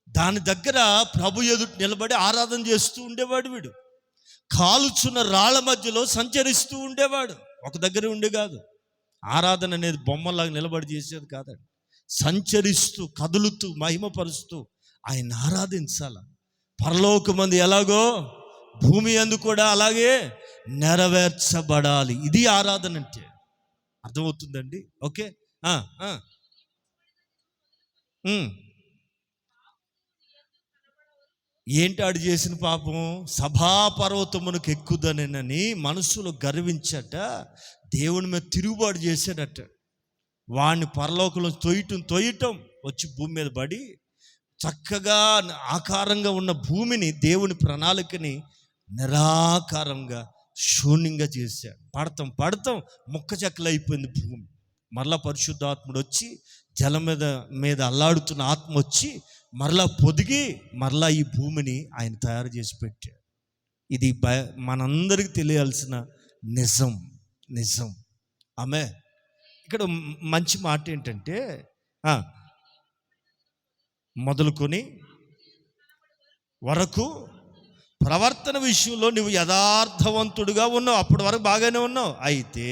దాని దగ్గర ప్రభు ఎదుట నిలబడి ఆరాధన చేస్తూ ఉండేవాడు. వీడు కాలుచున్న రాళ్ల మధ్యలో సంచరిస్తూ ఉండేవాడు. ఒక దగ్గర ఉండే కాదు. ఆరాధన అనేది బొమ్మలాగా నిలబడి చేసేది కాదండి. సంచరిస్తూ కదులుతూ మహిమపరుస్తూ ఆయన ఆరాధించాల. పరలోకమందు ఎలాగో భూమి యందు కూడా అలాగే నెరవేర్చబడాలి. ఇది ఆరాధన అంటే. అర్థమవుతుందండి? ఓకే, ఏంటి ఆడు చేసిన పాపం? సభాపర్వతమునకు ఎక్కుదనని మనసులో గర్వించట, దేవుని మీద తిరుగుబాటు చేశాడట. వాడిని పరలోకంలో తొయ్యటం వచ్చి భూమి మీద పడి చక్కగా ఆకారంగా ఉన్న భూమిని, దేవుని ప్రణాళికని నిరాకారంగా శూన్యంగా చేశాడు. పడతాం ముక్క చెక్కలు అయిపోయింది భూమి. మరలా పరిశుద్ధాత్ముడు వచ్చి జలం మీద అల్లాడుతున్న ఆత్మ వచ్చి మరలా పొదిగి మరలా ఈ భూమిని ఆయన తయారు చేసి పెట్టాడు. ఇది మనందరికీ తెలియాల్సిన నిజం. ఆమె ఇక్కడ మంచి మాట ఏంటంటే, మొదలుకొని వరకు ప్రవర్తన విషయంలో నువ్వు యథార్థవంతుడుగా ఉన్నావు. అప్పటి వరకు బాగానే ఉన్నావు. అయితే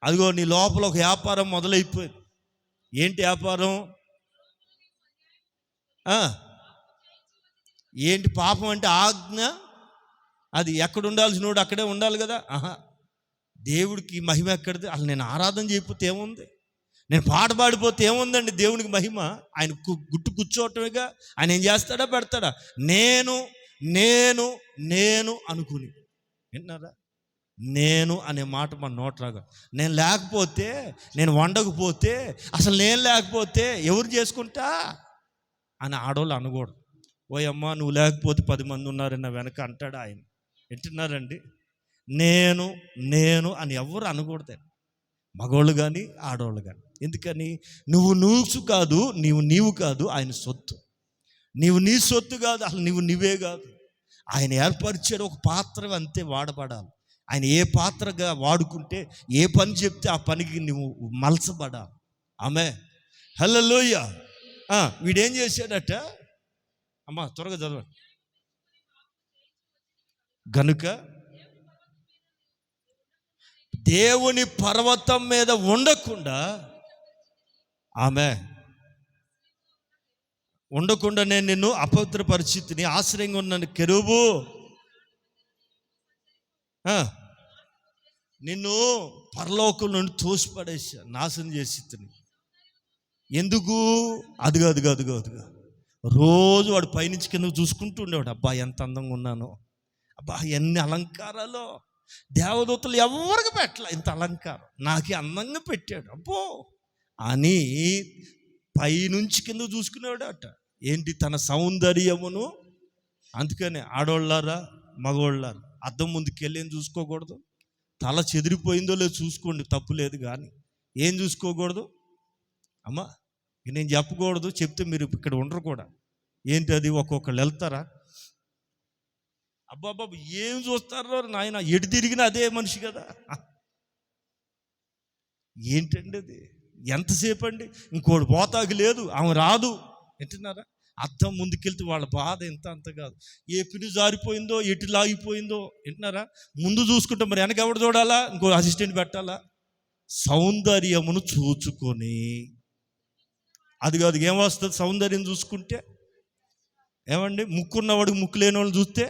అదిగో నీ లోపల ఒక వ్యాపారం మొదలైపోయింది. ఏంటి వ్యాపారం? ఏంటి? పాపం అంటే ఆజ్ఞ. అది ఎక్కడ ఉండాల్సిన వాడు అక్కడే ఉండాలి కదా. దేవుడికి మహిమ ఎక్కడిది? అసలు నేను ఆరాధన చేయకపోతే ఏముంది? నేను పాట పాడిపోతే ఏముందండి? దేవునికి మహిమ ఆయన గుట్టు కూర్చోవటమేగా. ఆయన ఏం చేస్తాడా? పెడతాడా? నేను అనుకుని విన్నారా? నేను అనే మాట మన నోట్రాగా. నేను లేకపోతే, నేను వండకపోతే, అసలు నేను లేకపోతే ఎవరు చేసుకుంటా అని ఆడవాళ్ళు అనకూడదు. ఓయమ్మ నువ్వు లేకపోతే 10 మంది ఉన్నారన్న వెనక అంటాడు ఆయన. వింటున్నారండి? నేను అని ఎవరు అనకూడదండి, మగవాళ్ళు కానీ ఆడవాళ్ళు కానీ. ఎందుకని? నువ్వు కాదు, నీవు కాదు, ఆయన సొత్తు. నీవు నీ సొత్తు కాదు, అసలు నువ్వే కాదు. ఆయన ఏర్పరిచాడు ఒక పాత్ర, అంతే వాడబడాలి. ఆయన ఏ పాత్రగా వాడుకుంటే, ఏ పని చెప్తే ఆ పనికి నువ్వు మలసబడాలి. ఆమె హల్లెలూయా. వీడేం చేశాడట? అమ్మా త్వరగా చదవండి. గనుక దేవుని పర్వతం మీద ఉండకుండా నేను నిన్ను అపవిత్ర పరిస్థితిని ఆశ్రయంగా ఉన్నాను కెరూబు, నిన్ను పరలోకం నుండి తోసిపడేసా, నాశనం చేసి. ఎందుకు? అదిగో రోజు వాడు పైనుంచి కింద చూసుకుంటూ ఉండేవాడు. అబ్బా ఎంత అందంగా ఉన్నానో, అబ్బా ఎన్ని అలంకారాలు, దేవదూతలు ఎవరికి పెట్టలే ఇంత అలంకారం, నాకే అందంగా పెట్టాడు అబ్బో అని పైనుంచి కింద చూసుకునేవాడు అట. ఏంటి? తన సౌందర్యమును. అందుకనే ఆడోళ్ళారా మగోళ్ళారా, అద్దం ముందుకెళ్ళి ఏం చూసుకోకూడదు? తల చెదిరిపోయిందో లేదో చూసుకోండి, తప్పు లేదు. కానీ ఏం చూసుకోకూడదు అమ్మా? నేను చెప్పకూడదు, చెప్తే మీరు ఇక్కడ ఉండరు కూడా. ఏంటి అది? ఒక్కొక్కళ్ళు వెళ్తారా? అబ్బాబాబు ఏం చూస్తారో నాయన, ఎటు తిరిగినా అదే మనిషి కదా. ఏంటండి అది? ఎంతసేపు అండి? ఇంకోటి పోతాకి లేదు, ఆమె రాదు. వింటున్నారా? అర్థం ముందుకెళ్తే వాళ్ళ బాధ అంత కాదు. ఏ పిని జారిపోయిందో, ఎటు లాగిపోయిందో. వింటున్నారా? ముందు చూసుకుంటే మరి వెనక ఎవడు చూడాలా? ఇంకో అసిస్టెంట్ పెట్టాలా? సౌందర్యమును చూచుకొని. అది కాదు, ఏమొస్తుంది సౌందర్యం చూసుకుంటే? ఏమండి? ముక్కున్నవాడికి ముక్కు లేని వాళ్ళు చూస్తే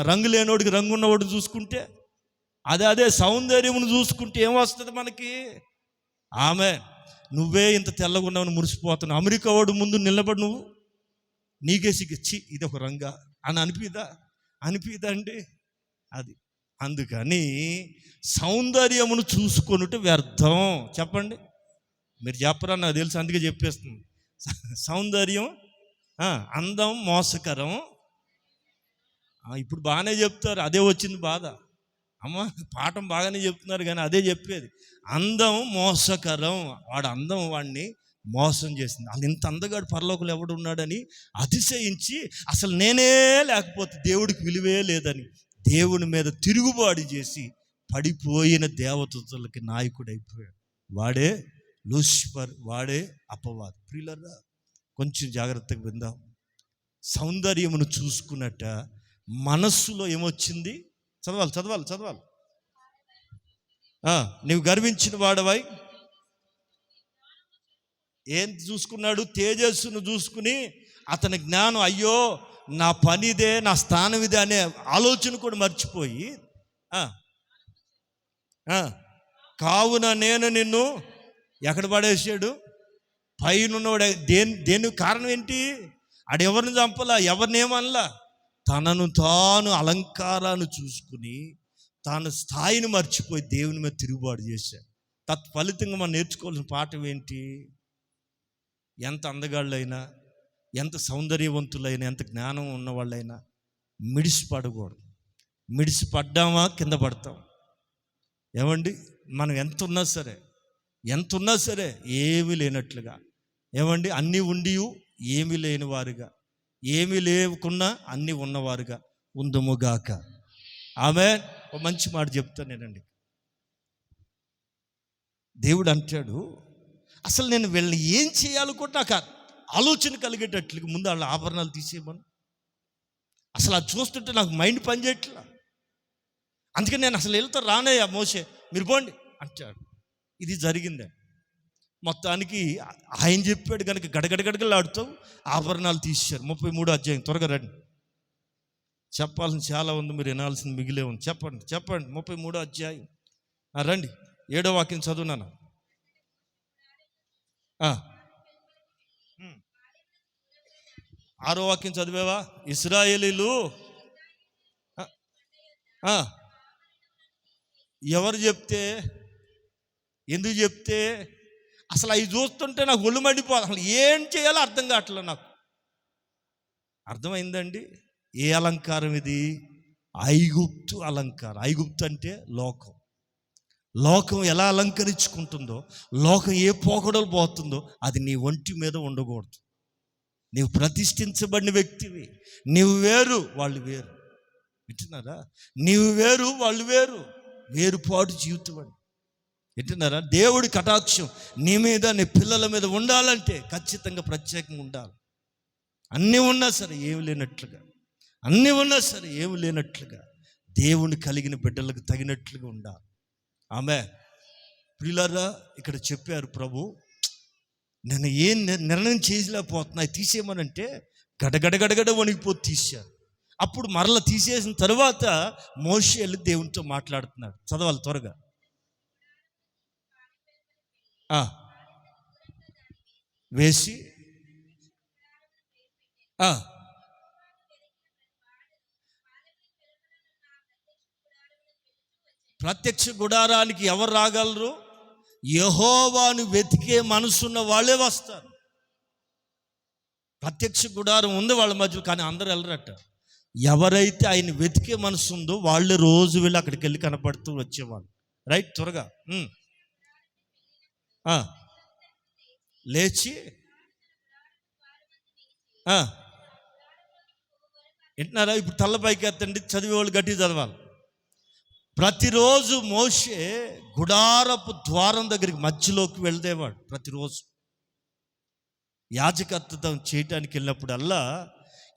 రంగు లేనోడికి రంగు ఉన్నవాడు చూసుకుంటే అదే సౌందర్యమును చూసుకుంటే ఏమొస్తుంది మనకి? ఆమె నువ్వే ఇంత తెల్లగా ఉన్నావని మురిసిపోతున్నావు. అమెరికా వాడు ముందు నిలబడి నువ్వు నీకే సిగ్గిచ్చి ఇది ఒక రంగా అని అనిపిదా అండి? అది అందుకని సౌందర్యమును చూసుకొనుట వ్యర్థం. చెప్పండి, మీరు చెప్పరా? నాకు తెలుసు, అందుకే చెప్పేస్తుంది. సౌందర్యం అందం మోసకరం. ఇప్పుడు బాగానే చెప్తారు, అదే వచ్చింది బాధ. అమ్మ పాఠం బాగానే చెప్తున్నారు కానీ అదే చెప్పేది. అందం మోసకరం. వాడు అందం వాడిని మోసం చేసింది. అది ఇంత అందగాడు పరలోకంలో ఎవడు ఉన్నాడని అతిశయించి అసలు నేనే లేకపోతే దేవుడికి విలువే లేదని దేవుని మీద తిరుగుబాటు చేసి పడిపోయిన దేవదూతలకి నాయకుడైపోయాడు. వాడే లూసిఫర్, వాడే అపవాది. ప్రియులారా, కొంచెం జాగ్రత్తగా విందాం. సౌందర్యమును చూసుకున్నట్ట మనస్సులో ఏమొచ్చింది? చదవాలి. నీవు గర్వించిన వాడవై ఏం చూసుకున్నాడు? తేజస్సును చూసుకుని అతని జ్ఞానం, అయ్యో నా పనిదే, నా స్థానం ఇదే అనే ఆలోచన కూడా మర్చిపోయి కావున నేను నిన్ను ఎక్కడ పడేసాడు? పైనున్నవాడు. దేని కారణం ఏంటి? ఆడెవరిని చంపలా, ఎవరినేమనలా, తనను తాను అలంకారాన్ని చూసుకుని తన స్థాయిని మర్చిపోయి దేవుని మీద తిరుగుబాటు చేశాడు. తత్ఫలితంగా మనం నేర్చుకోవాల్సిన పాఠం ఏంటి? ఎంత అందగాళ్ళైనా, ఎంత సౌందర్యవంతులైనా, ఎంత జ్ఞానం ఉన్నవాళ్ళైనా మిడిసిపడకూడదు. మిడిసిపడ్డామా కింద పడతాం. ఏమండి, మనం ఎంత ఉన్నా సరే ఏమీ లేనట్లుగా, ఏమండి, అన్నీ ఉండి ఏమీ లేని వారుగా, ఏమీ లేకున్నా అన్నీ ఉన్నవారుగా ఉందుముగాక. ఆమె ఒక మంచి మాట చెప్తాను నేనండి. దేవుడు అంటాడు, అసలు నేను వీళ్ళని ఏం చేయాలో కూడా నాకు ఆలోచన కలిగేటట్లుగా ముందు వాళ్ళ ఆభరణాలు తీసేయమను. అసలు అది చూస్తుంటే నాకు మైండ్ పనిచేయట్లా. అందుకని నేను అసలు వెళ్తా రానయ్యా మోసే, మీరు పోండి అంటాడు. ఇది జరిగిందే. మొత్తానికి ఆయన చెప్పాడు కనుక గడగడగడగలాడుతూ ఆభరణాలు తీశారు. 33వ అధ్యాయం, త్వరగా రండి. చెప్పాల్సిన చాలా ఉంది, మీరు వినాల్సింది మిగిలే ఉంది. చెప్పండి 33వ అధ్యాయం రండి. 7వ వాక్యం చదువునాను. 6వ వాక్యం చదివేవా? ఇశ్రాయేలీలు ఎవరు చెప్తే, ఎందుకు చెప్తే, అసలు అవి చూస్తుంటే నాకు ఒళ్ళు మండిపోదు. అసలు ఏం చేయాలో అర్థం కావట్లే నాకు. అర్థమైందండి? ఏ అలంకారం ఇది? ఐగుప్తు అలంకారం. ఐగుప్తు అంటే లోకం ఎలా అలంకరించుకుంటుందో, లోకం ఏ పోకడలు పోతుందో అది నీ ఒంటి మీద ఉండకూడదు. నీవు ప్రతిష్ఠించబడిన వ్యక్తివి. నీవు వేరు, వాళ్ళు వేరు. వింటున్నారా? నీవు వేరు, వాళ్ళు వేరు. వేరుపాటు జీవితం అండి. వింటున్నారా? దేవుడి కటాక్షం నీ మీద, నీ పిల్లల మీద ఉండాలంటే ఖచ్చితంగా ప్రత్యేకంగా ఉండాలి. అన్నీ ఉన్నా సరే ఏమి లేనట్లుగా, దేవుని కలిగిన బిడ్డలకు తగినట్లుగా ఉండాలి. ఆమె ప్రియులారా, ఇక్కడ చెప్పారు ప్రభు, నేను ఏం నిర్ణయం చేయలేకపోతున్నా, తీసేయమనంటే గడగడగడగడ వణికిపోతే తీశారు. అప్పుడు మరలా తీసేసిన తర్వాత మోషే వెళ్ళి దేవునితో మాట్లాడుతున్నాడు. చదవాలి త్వరగా. వేసి ప్రత్యక్ష గుడారానికి ఎవరు రాగలరు? యెహోవాను వెతికే మనసున్న వాళ్ళే వస్తారు. ప్రత్యక్ష గుడారం ఉంది వాళ్ళ మధ్యలో, కానీ అందరూ వెళ్ళరట. ఎవరైతే ఆయన వెతికే మనసు ఉందో వాళ్ళే రోజు వెళ్ళి అక్కడికి వెళ్ళి కనపడుతూ వచ్చేవాళ్ళు. రైట్, త్వరగా. లేచి వింటున్నారా? ఇప్పుడు తల్లపైకి ఎత్తండి, చదివేవాళ్ళు గట్టి చదవాలి. ప్రతిరోజు మోషే గుడారపు ద్వారం దగ్గరికి మధ్యలోకి వెళ్దేవాడు. ప్రతిరోజు యాజకత్వం చేయటానికి వెళ్ళినప్పుడల్లా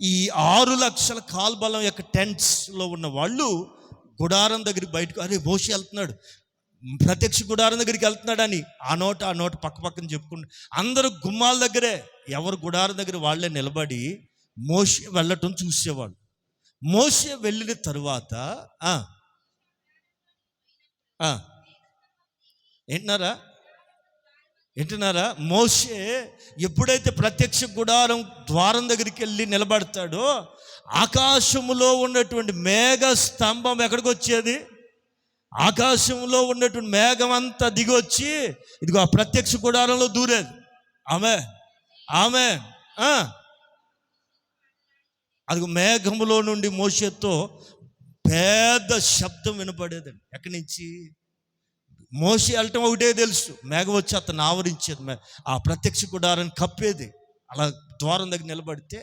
ఈ 6 లక్షల కాల్బలం యొక్క టెంట్స్లో ఉన్న వాళ్ళు గుడారం దగ్గరికి బయటకు, అరే మోషే వెళ్తున్నాడు, ప్రత్యక్ష గుడారం దగ్గరికి వెళ్తున్నాడని ఆ నోట పక్కన చెప్పుకుంటూ అందరూ గుమ్మాల దగ్గరే, ఎవరు గుడారం దగ్గర వాళ్ళే నిలబడి మోషే వెళ్ళటం చూసేవాళ్ళు. మోషే వెళ్ళిన తరువాత ఏంటన్నారా మోషే ఎప్పుడైతే ప్రత్యక్ష గుడారం ద్వారం దగ్గరికి వెళ్ళి నిలబడతాడో ఆకాశములో ఉన్నటువంటి మేఘ స్తంభం ఎక్కడికి వచ్చేది, ఆకాశంలో ఉన్నటువంటి మేఘం అంతా దిగొచ్చి ఇదిగో ఆ ప్రత్యక్ష గుడారంలో దూరేది. ఆమె అది మేఘములో నుండి మోషేతో పెద్ద శబ్దం వినపడేదండి. ఎక్కడి నుంచి? మోషే వెళ్ళటం ఒకటే తెలుసు, మేఘం వచ్చి అతను ఆవరించేది, ఆ ప్రత్యక్ష గుడారాన్ని కప్పేది. అలా ద్వారం దగ్గర నిలబడితే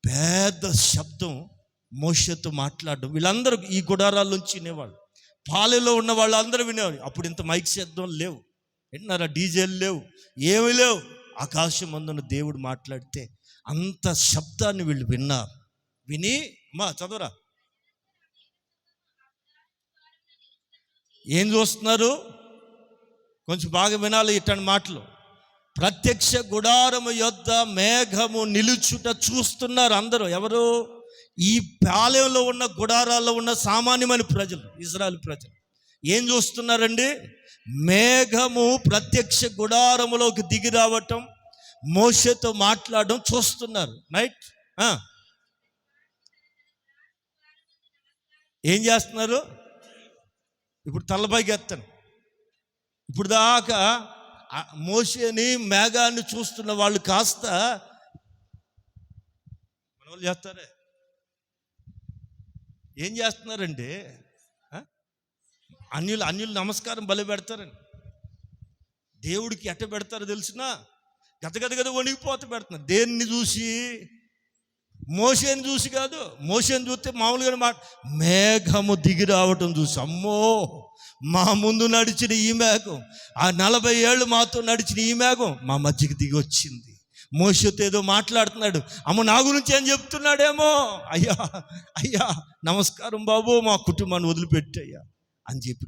పెద్ద శబ్దం, మోషేతో మాట్లాడడం. వీళ్ళందరూ ఈ గుడారాల్లోంచి వినేవాళ్ళు, పాలెలో ఉన్న వాళ్ళందరూ వినేవారు. అప్పుడు ఇంత మైక్ శబ్దం లేవు, విన్నారా, డీజేలు లేవు, ఏమీ లేవు. ఆకాశం అందున దేవుడు మాట్లాడితే అంత శబ్దాన్ని వీళ్ళు విన్నారు. విని చదవరా, ఏం చూస్తున్నారు? కొంచెం బాగా వినాలి ఇట్లాంటి మాటలు. ప్రత్యక్ష గుడారము యొద్ద మేఘము నిలుచుట చూస్తున్నారు అందరూ. ఎవరు? ఈ పాలెంలో ఉన్న గుడారాల్లో ఉన్న సామాన్యమైన ప్రజలు, ఇజ్రాయెల్ ప్రజలు. ఏం చూస్తున్నారండి? మేఘము ప్రత్యక్ష గుడారములోకి దిగి రావటం, మోషేతో మాట్లాడడం చూస్తున్నారు. రైట్? ఏం చేస్తున్నారు? ఇప్పుడు తలపైకి ఎత్తాను. ఇప్పుడు దాకా మోషేని మేఘాన్ని చూస్తున్న వాళ్ళు కాస్త మన వాళ్ళు చేస్తారే, ఏం చేస్తున్నారండి? అన్యులు నమస్కారం బలి పెడతారండి. దేవుడికి ఎట్ట పెడతారో తెలిసినా గద వణిగిపోతే పెడుతున్నారు. దేన్ని చూసి? మోషేని చూసి కాదు. మోషేని చూస్తే మామూలుగా మేఘము దిగి రావటం చూసి, అమ్మో మా ముందు నడిచిన ఈ మేఘం, ఆ 40 ఏళ్ళు మాతో నడిచిన ఈ మేఘం మా మధ్యకి దిగి వచ్చింది. మోషేతో ఏదో మాట్లాడుతున్నాడు, అమ్మ నా గురించి ఏం చెప్తున్నాడేమో, అయ్యా నమస్కారం బాబు, మా కుటుంబాన్ని వదిలిపెట్టయ్యా అని చెప్పి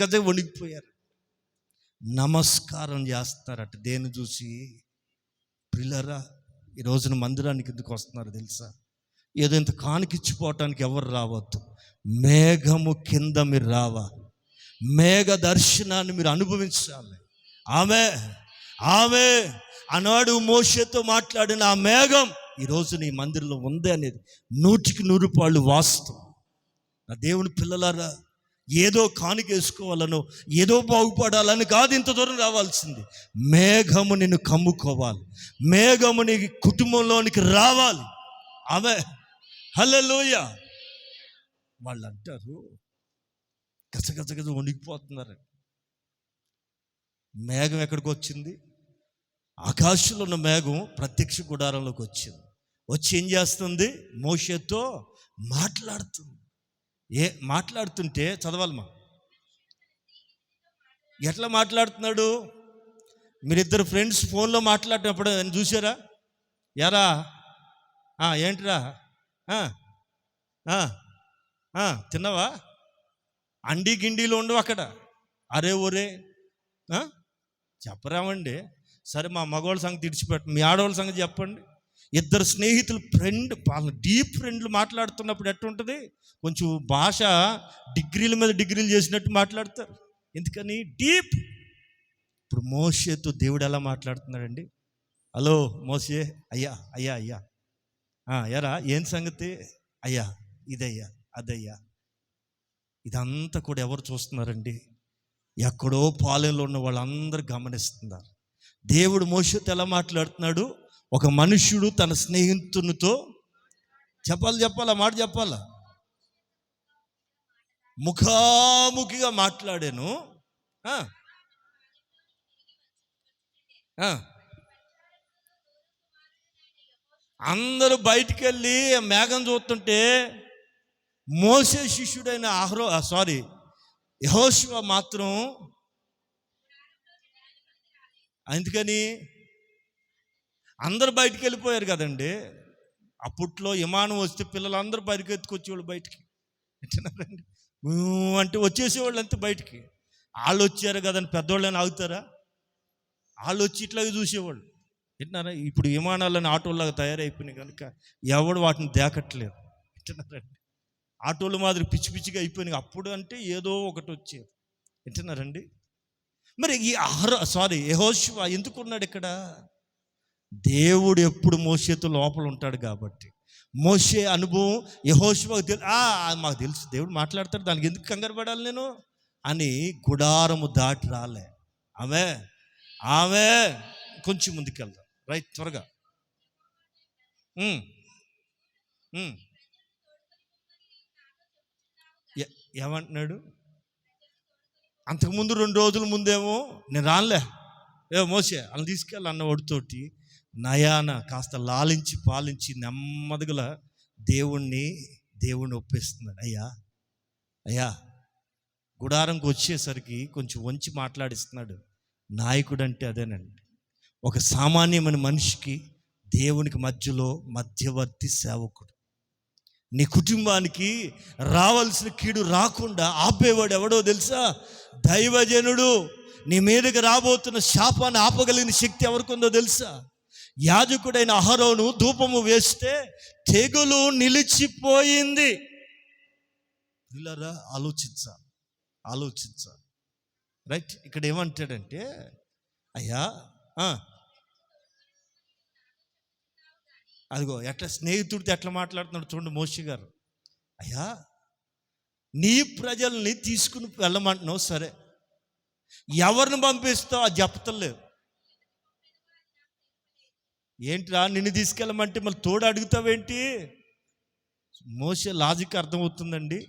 గజ వణిగిపోయారు. నమస్కారం చేస్తారట. దేన్ని చూసి? ప్రియులారా, ఈ రోజున మందిరానికి ఎందుకు వస్తున్నారు తెలుసా? ఏదో ఇంత కానికిచ్చిపోవటానికి ఎవరు రావద్దు. మేఘము కింద మీరు రావాలి, మేఘ దర్శనాన్ని మీరు అనుభవించాలి. ఆమె ఆనాడు మోషేతో మాట్లాడిన ఆ మేఘం ఈరోజు నీ మందిరంలో ఉంది అనేది 100% వాస్తవం. నా దేవుని పిల్లలారా, ఏదో కానుకేసుకోవాలనో ఏదో బాగుపడాలని కాదు ఇంత దూరం రావాల్సింది. మేఘము నిన్ను కమ్ముకోవాలి, మేఘము నీ కుటుంబంలోనికి రావాలి. హల్లెలూయా. వాళ్ళు అంటారు గజ వణికిపోతున్నారు. మేఘం ఎక్కడికి వచ్చింది? ఆకాశంలో ఉన్న మేఘం ప్రత్యక్ష గుడారంలోకి వచ్చింది. వచ్చి ఏం చేస్తుంది? మోషేతో మాట్లాడుతుంది. మాట్లాడుతుంటే చదవాలమ్మా. ఎట్లా మాట్లాడుతున్నాడు? మీరిద్దరు ఫ్రెండ్స్ ఫోన్లో మాట్లాడినప్పుడు చూసారా? యారా ఏంట్రా తిన్నావా? అండి గిండీలు ఉండవు అక్కడ. అరే ఒరే చెప్పరామండి. సరే మా మగవాళ్ళ సంగతి ఇడిచిపెట్టండి, మీ ఆడవాళ్ళ సంగతి చెప్పండి. ఇద్దరు స్నేహితులు వాళ్ళ డీప్ ఫ్రెండ్లు మాట్లాడుతున్నప్పుడు ఎట్టుంటుంది? కొంచెం భాష డిగ్రీల మీద డిగ్రీలు చేసినట్టు మాట్లాడతారు. ఎందుకని? డీప్. ఇప్పుడు మోషేతో దేవుడు ఎలా మాట్లాడుతున్నాడండి? హలో మోషే, అయ్యా ఎరా ఏం సంగతి? అయ్యా ఇదయ్యా అదయ్యా. ఇదంతా కూడా ఎవరు చూస్తున్నారండి? ఎక్కడో పాలెంలో ఉన్న వాళ్ళందరూ గమనిస్తున్నారు. దేవుడు మోషేతో ఎలా మాట్లాడుతున్నాడు? ఒక మనుష్యుడు తన స్నేహితునితో చెప్పాలా మాట చెప్పాలా, ముఖాముఖిగా మాట్లాడాను. అందరూ బయటికి వెళ్ళి మేఘం చూస్తుంటే మోసే శిష్యుడైన యెహోషువ మాత్రం అందుకని అందరు బయటికి వెళ్ళిపోయారు కదండి. అప్పట్లో విమానం వస్తే పిల్లలందరూ పరిగెత్తుకొచ్చేవాళ్ళు బయటికి, అంటే వచ్చేసేవాళ్ళు అంతే బయటికి. వాళ్ళు వచ్చారు కదండి, పెద్దవాళ్ళని ఆగుతారా? వాళ్ళు వచ్చి ఇట్లాగే చూసేవాళ్ళు. వింటున్నారా? ఇప్పుడు విమానాలని ఆటోలాగా తయారైపోయినాయి కనుక ఎవడు వాటిని దేకట్లేదు. వింటున్నారండి? ఆటోల మాదిరి పిచ్చి పిచ్చిగా అయిపోయినాయి. అప్పుడు అంటే ఏదో ఒకటి వచ్చేది. వింటున్నారండి? మరి ఈ యెహోషువ ఎందుకున్నాడు ఇక్కడ? దేవుడు ఎప్పుడు మోషేతో లోపల ఉంటాడు కాబట్టి, మోషే అనుభవం యెహోషువకు మాకు తెలుసు దేవుడు మాట్లాడతాడు, దానికి ఎందుకు కంగారు పడాలి నేను అని గుడారము దాటి రాలే. ఆమె కొంచెం ముందుకెళ్దాం. రైట్, త్వరగా. ఏమంటున్నాడు? అంతకుముందు 2 రోజుల ముందేమో నేను రానులే, మోసే అలా తీసుకెళ్ళి అన్న ఒడితోటి నయాన కాస్త లాలించి పాలించి నెమ్మదిగా దేవుణ్ణి ఒప్పిస్తున్నాడు. అయ్యా గుడారంకి వచ్చేసరికి కొంచెం వంచి మాట్లాడిస్తున్నాడు. నాయకుడు అంటే అదేనండి, ఒక సామాన్యమైన మనిషికి దేవునికి మధ్యలో మధ్యవర్తి సేవకుడు. నీ కుటుంబానికి రావాల్సిన కీడు రాకుండా ఆపేవాడు ఎవడో తెలుసా? దైవజనుడు. నీ మీదకి రాబోతున్న శాపాన్ని ఆపగలిగిన శక్తి ఎవరికి ఉందో తెలుసా? యాజకుడైన అహరోను ధూపము వేస్తే తెగులు నిలిచిపోయింది. పిల్లరా, ఆలోచించాలి. రైట్, ఇక్కడ ఏమంటాడంటే, అయ్యా అదిగో ఎట్లా స్నేహితుడితో ఎట్లా మాట్లాడుతున్నాడు చూడండి మోషే గారు. అయ్యా నీ ప్రజల్ని తీసుకుని వెళ్ళమంటున్నావు, సరే, ఎవరిని పంపిస్తావు అది చెప్పలేదు. ఏంట్రా నిన్ను తీసుకెళ్ళమంటే మళ్ళీ తోడు అడుగుతావేంటి? మోషే లాజిక్ అర్థమవుతుందండి.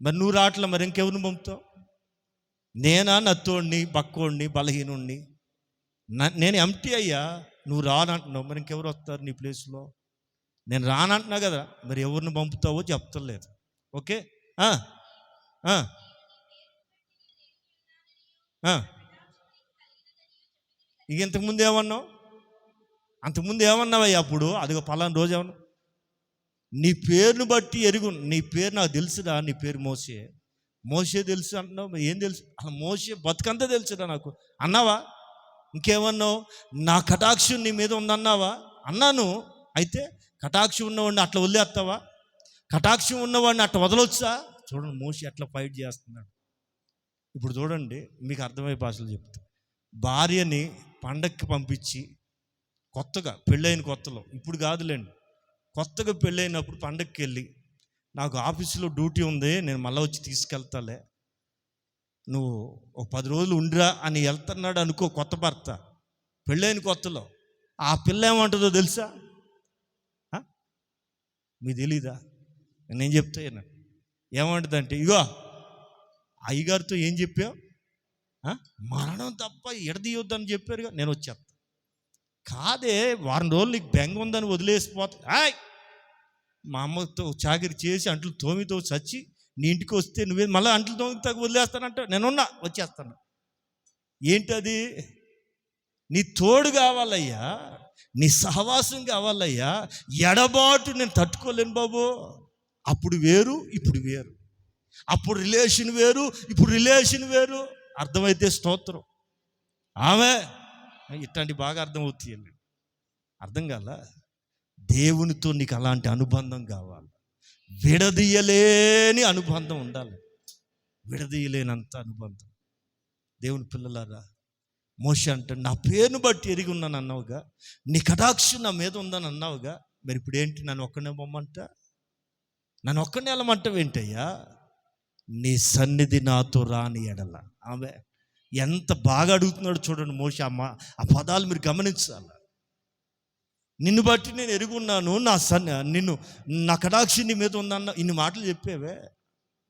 మరి నువ్వు రావట్లే, మరి ఇంకెవరిని పంపుతావు? నేనా నత్తోడిని, బక్కోడిని, బలహీనుడిని, నేను ఎంటీ అయ్యా. నువ్వు రానంటున్నావు, మరి ఇంకెవరు వస్తారు నీ ప్లేస్లో? నేను రానంటున్నా కదా, మరి ఎవరిని పంపుతావో చెప్తలేదు. ఓకే, ఇక ఇంతకుముందు ఏమన్నావు? అంతకుముందు ఏమన్నావయ్యా? అప్పుడు అదిగో పలానా రోజు ఏమన్నా, నీ పేరును బట్టి నీ పేరు నాకు తెలుసురా, నీ పేరు మోషే తెలుసు అంటున్నావు. ఏం తెలుసు? అసలు మోషే బతుకంతా తెలుసురా నాకు అన్నావా? ఇంకేమన్నావు? నా కటాక్షం నీ మీద ఉందన్నావా? అన్నాను. అయితే కటాక్షం ఉన్నవాడిని అట్లా వదిలేస్తావా? కటాక్షం ఉన్నవాడిని అట్లా వదలొచ్చా? చూడండి మోషే ఎట్లా ఫైట్ చేస్తున్నాడు. ఇప్పుడు చూడండి, మీకు అర్థమయ్యే భాషలు చెప్తా. భార్యని పండక్కి పంపించి, కొత్తగా పెళ్ళైన కొత్తలో, ఇప్పుడు కాదులేండి, కొత్తగా పెళ్ళైనప్పుడు పండక్కి వెళ్ళి, నాకు ఆఫీసులో డ్యూటీ ఉంది, నేను మళ్ళీ వచ్చి తీసుకెళ్తాలే, నువ్వు ఒక 10 రోజులు ఉండిరా అని వెళ్తున్నాడు అనుకో. కొత్త భర్త పెళ్ళైన కొత్తలో ఆ పిల్ల ఏమంటుందో తెలుసా? మీకు తెలీదా? నేను చెప్తా. ఏమంటుందంటే, ఇగో అయ్యగారితో ఏం చెప్పావు? మరణం తప్ప ఎడదీయొద్దని చెప్పారుగా, నేను వచ్చేస్తా. కాదే, వారం రోజులు నీకు బెంగ ఉందని వదిలేసిపోతా. మా అమ్మతో చాకిరి చేసి అంట్లు తోమితో చచ్చి నీ ఇంటికి వస్తే నువ్వే మళ్ళీ అంట్లు తోమితో వదిలేస్తానంట. నేనున్నా, వచ్చేస్తాను. ఏంటది? నీ తోడు కావాలయ్యా, నీ సహవాసం కావాలయ్యా. ఎడబాటు నేను తట్టుకోలేను బాబు. అప్పుడు వేరు, ఇప్పుడు వేరు. అప్పుడు రిలేషన్ వేరు, ఇప్పుడు రిలేషన్ వేరు. అర్థమైతే స్తోత్రం. ఇట్లాంటి బాగా అర్థమవుతాయండి. అర్థం కాల? దేవునితో నీకు అలాంటి అనుబంధం కావాలి. విడదీయలేని అనుబంధం ఉండాలి. విడదీయలేనంత అనుబంధం. దేవుని పిల్లలారా, మోషే అంటే నా పేరును బట్టి ఎరిగి ఉన్నాను అన్నావుగా, నీ కటాక్షం నా మీద ఉందని అన్నావుగా, మరి ఇప్పుడు ఏంటి? నన్ను ఒక్కనే పొమ్మంట? నన్ను ఒక్కనే వెళ్ళమంటావేంటయ్యా? నీ సన్నిధి నాతో రాని ఎడల. ఎంత బాగా అడుగుతున్నాడు చూడండి మోషే. ఆ పదాలు మీరు గమనించాలి. నిన్ను బట్టి నేను ఎరుగున్నాను, నిన్ను నా కటాక్షి నీ మీద ఉందన్న ఇన్ని మాటలు చెప్పేవే,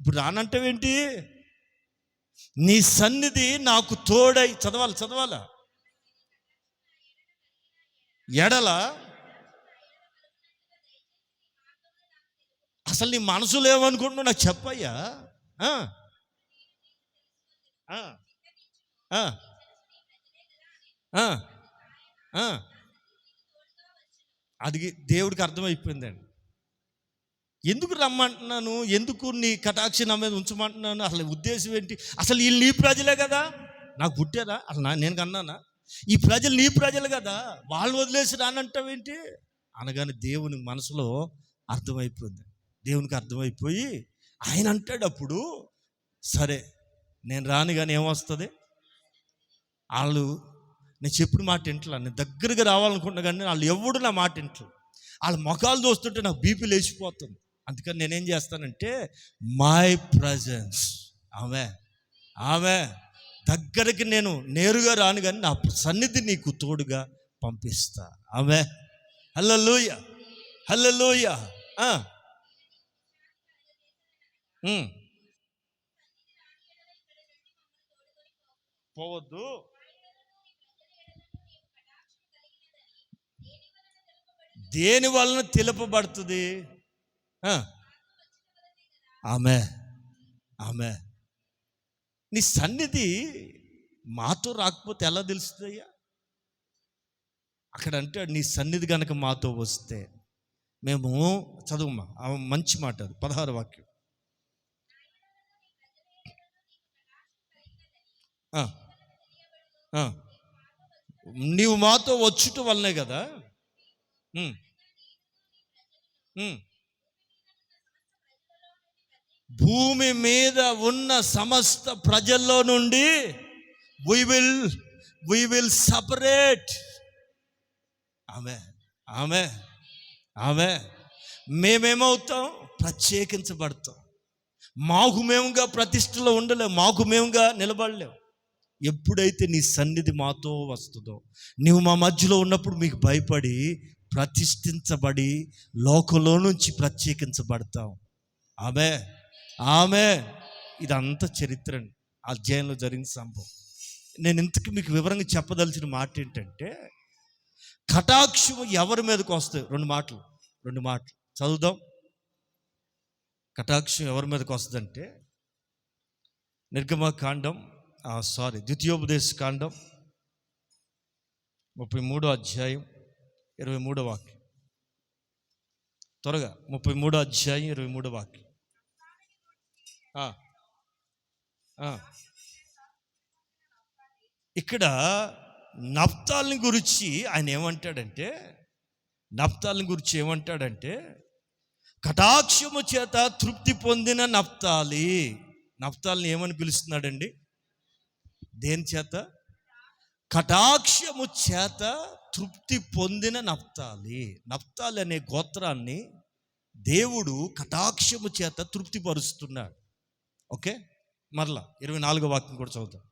ఇప్పుడు రానంటావేంటి? నీ సన్నిధి నాకు తోడై, చదవాలా ఎడల. అసలు నీ మనసులో ఏమనుకుంటున్నావు నాకు చెప్పయ్యా. అది దేవుడికి అర్థమైపోయిందండి. ఎందుకు రమ్మంటున్నాను, ఎందుకు నీ కటాక్షి నా మీద ఉంచమంటున్నాను, అసలు ఉద్దేశం ఏంటి? అసలు వీళ్ళు నీ ప్రజలే కదా, నాకు పుట్టారా? అసలు నేను కన్నానా? ఈ ప్రజలు నీ ప్రజలు కదా, వాళ్ళు వదిలేసి రానంటావేంటి అనగానే దేవుని మనసులో అర్థమైపోయింది. దేవునికి అర్థమైపోయి ఆయన అంటాడు అప్పుడు, సరే నేను రాను కానీ ఏమొస్తుంది, వాళ్ళు నేను చెప్పిన మాట వింటలా, నేను దగ్గరగా రావాలనుకుంటున్నా కానీ వాళ్ళు ఎవడు నా మాట వింటలు, వాళ్ళ ముఖాలు చూస్తుంటే నాకు బీపీ లేచిపోతుంది. అందుకని నేనేం చేస్తానంటే మై ప్రజెన్స్, ఆమె దగ్గరికి నేను నేరుగా రాను కానీ నా సన్నిధి నీకు తోడుగా పంపిస్తా. ఆమె హల్లెలూయ, హల్లెలూయ. పోవద్దు, దేని వలన తెలుపబడుతుంది? ఆమె నీ సన్నిధి మాతో రాకపోతే ఎలా తెలుస్తుందయ్యా? అక్కడ అంటే నీ సన్నిధి కనుక మాతో వస్తే మేము చదువుమా, మంచి మాట అది 16వ వాక్యం. నీవు మాతో వచ్చుట వల్లనే కదా. భూమి మీద ఉన్న సమస్త ప్రజల్లో నుండి we will separate. ఆమె మేమేమవుతాం? ప్రత్యేకించబడతాం. మాకు మేముగా ప్రతిష్టలో ఉండలేం, మాకు మేముగా నిలబడలేం. ఎప్పుడైతే నీ సన్నిధి మాతో వస్తుందో, నీవు మా మధ్యలో ఉన్నప్పుడు మీకు భయపడి ప్రతిష్ఠించబడి లోకంలో నుంచి ప్రత్యేకించబడతాం. ఆమె ఇదంతా చరిత్ర అధ్యాయంలో జరిగిన సంభవం. నేను ఇంతకు మీకు వివరంగా చెప్పదలిచిన మాట ఏంటంటే, కటాక్షము ఎవరి మీదకి వస్తాయి? రెండు మాటలు చదువుదాం. కటాక్షం ఎవరి మీదకి వస్తుందంటే, ద్వితీయోపదేశ కాండం 33వ అధ్యాయం 23వ వాక్యం. త్వరగా 33వ అధ్యాయం 23వ వాక్యం. ఇక్కడ నఫ్తాలిని గురించి ఆయన ఏమంటాడంటే కటాక్షము చేత తృప్తి పొందిన నఫ్తాలిని ఏమని పిలుస్తున్నాడండి? దేని చేత? కటాక్షము చేత తృప్తి పొందిన నఫ్తాలి అనే గోత్రాన్ని దేవుడు కటాక్షము చేత తృప్తిపరుస్తున్నాడు. ఓకే, మరలా 24వ వాక్యం కూడా చదువుతాం.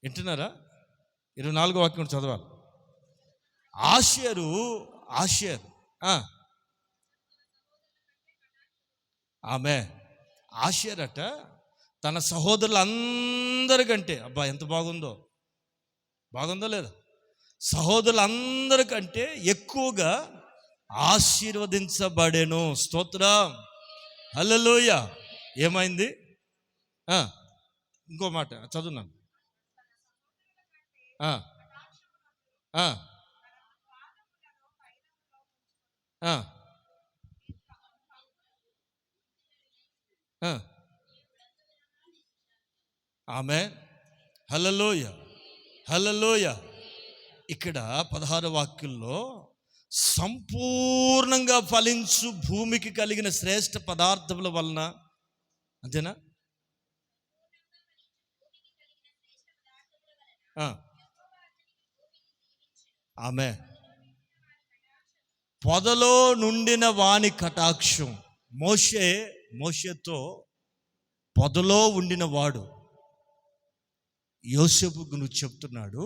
వింటున్నారా? 24వ వాక్యం చదవాలి. ఆషేరు ఆషేరట తన సహోదరులందరికంటే, అబ్బా ఎంత బాగుందో లేదా, సహోదరులందరికంటే ఎక్కువగా ఆశీర్వదించబడెను. స్తోత్రం, హల్లెలూయ. ఏమైంది? ఇంకో మాట చదువున్నాను. ఆమేన్, హల్లెలూయ. ఇక్కడ 16వ వాక్యంలో సంపూర్ణంగా ఫలించు భూమికి కలిగిన శ్రేష్ఠ పదార్థముల వలన, అంతేనా? ఆమేన్. పొదలో నుండిన వాని కటాక్షం. మోషేతో పొదలో ఉండిన వాడు యోసేపుకు నువ్వు చెప్తున్నాడు,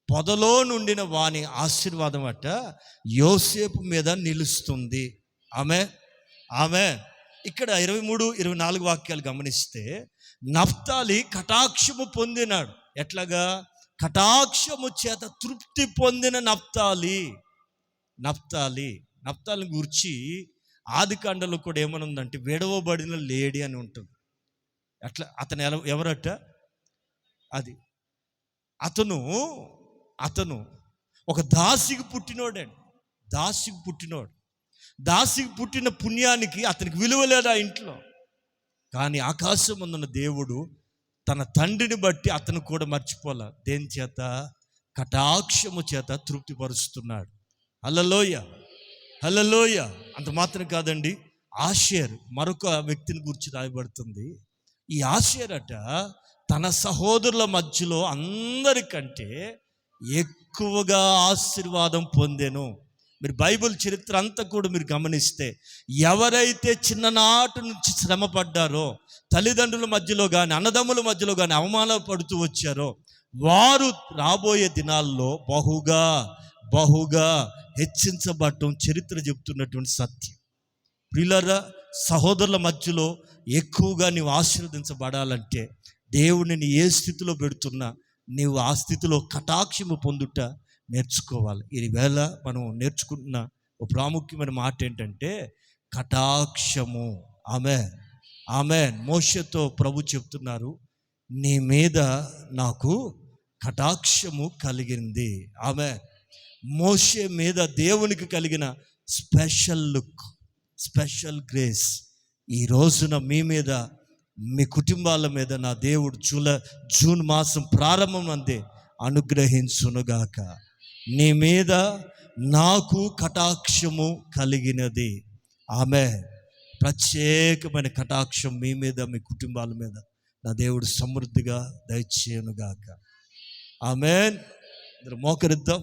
పొదలో నుండిన వాని ఆశీర్వాదం అట యోసేపు మీద నిలుస్తుంది. ఆమె ఇక్కడ 23, 24 వాక్యాలు గమనిస్తే నఫ్తాలి కటాక్షము పొందినాడు. ఎట్లాగా? కటాక్షము చేత తృప్తి పొందిన నఫ్తాలిని గురించి ఆదికాండంలో కూడా ఏమనుందంటే విడవబడిన లేడీ అని ఉంటుంది. అట్లా అతను ఎవరట? అది అతను ఒక దాసికి పుట్టినోడు. దాసికి పుట్టిన పుణ్యానికి అతనికి విలువ లేదు ఆ ఇంట్లో. కానీ ఆకాశం ఉన్న దేవుడు తన తండ్రిని బట్టి అతను కూడా మర్చిపోలే. దేని చేత? కటాక్షము చేత తృప్తిపరుస్తున్నాడు. హల్లెలూయా, హల్లెలూయా. అంత మాత్రం కాదండి, ఆషేర్ మరొక వ్యక్తిని గురించి రాయబడుతుంది. ఈ ఆషేర్ అట తన సహోదరుల మధ్యలో అందరికంటే ఎక్కువగా ఆశీర్వాదం పొందెను. మీరు బైబిల్ చరిత్ర అంతా కూడా మీరు గమనిస్తే, ఎవరైతే చిన్ననాటి నుంచి శ్రమ పడ్డారో, తల్లిదండ్రుల మధ్యలో కానీ అన్నదమ్ముల మధ్యలో కానీ అవమానపడుతూ వచ్చారో, వారు రాబోయే దినాల్లో బహుగా హెచ్చించబడటం చరిత్ర చెబుతున్నటువంటి సత్యం. ప్రియులారా, సహోదరుల మధ్యలో ఎక్కువగా నీవు ఆశీర్వదించబడాలంటే దేవుడిని ఏ స్థితిలో పెడుతున్నా నీవు ఆ స్థితిలో కటాక్షము పొందుట నేర్చుకోవాలి. ఈ వేళ మనం నేర్చుకుంటున్న ఒక ప్రాముఖ్యమైన మాట ఏంటంటే కటాక్షము. ఆమేన్. మోషేతో ప్రభు చెప్తున్నారు, నీ మీద నాకు కటాక్షము కలిగింది. ఆమేన్. మోషే మీద దేవునికి కలిగిన స్పెషల్ లుక్, స్పెషల్ గ్రేస్ ఈ రోజున మీ మీద, మీ కుటుంబాల మీద నా దేవుడు జూన్ మాసం ప్రారంభం అందే అనుగ్రహించునుగాక. నీ మీద నాకు కటాక్షము కలిగినది. ఆమేన్. ప్రత్యేకమైన కటాక్షం మీ మీద, మీ కుటుంబాల మీద నా దేవుడు సమృద్ధిగా దయచేయునుగాక. ఆమేన్. మోకరిద్దాం.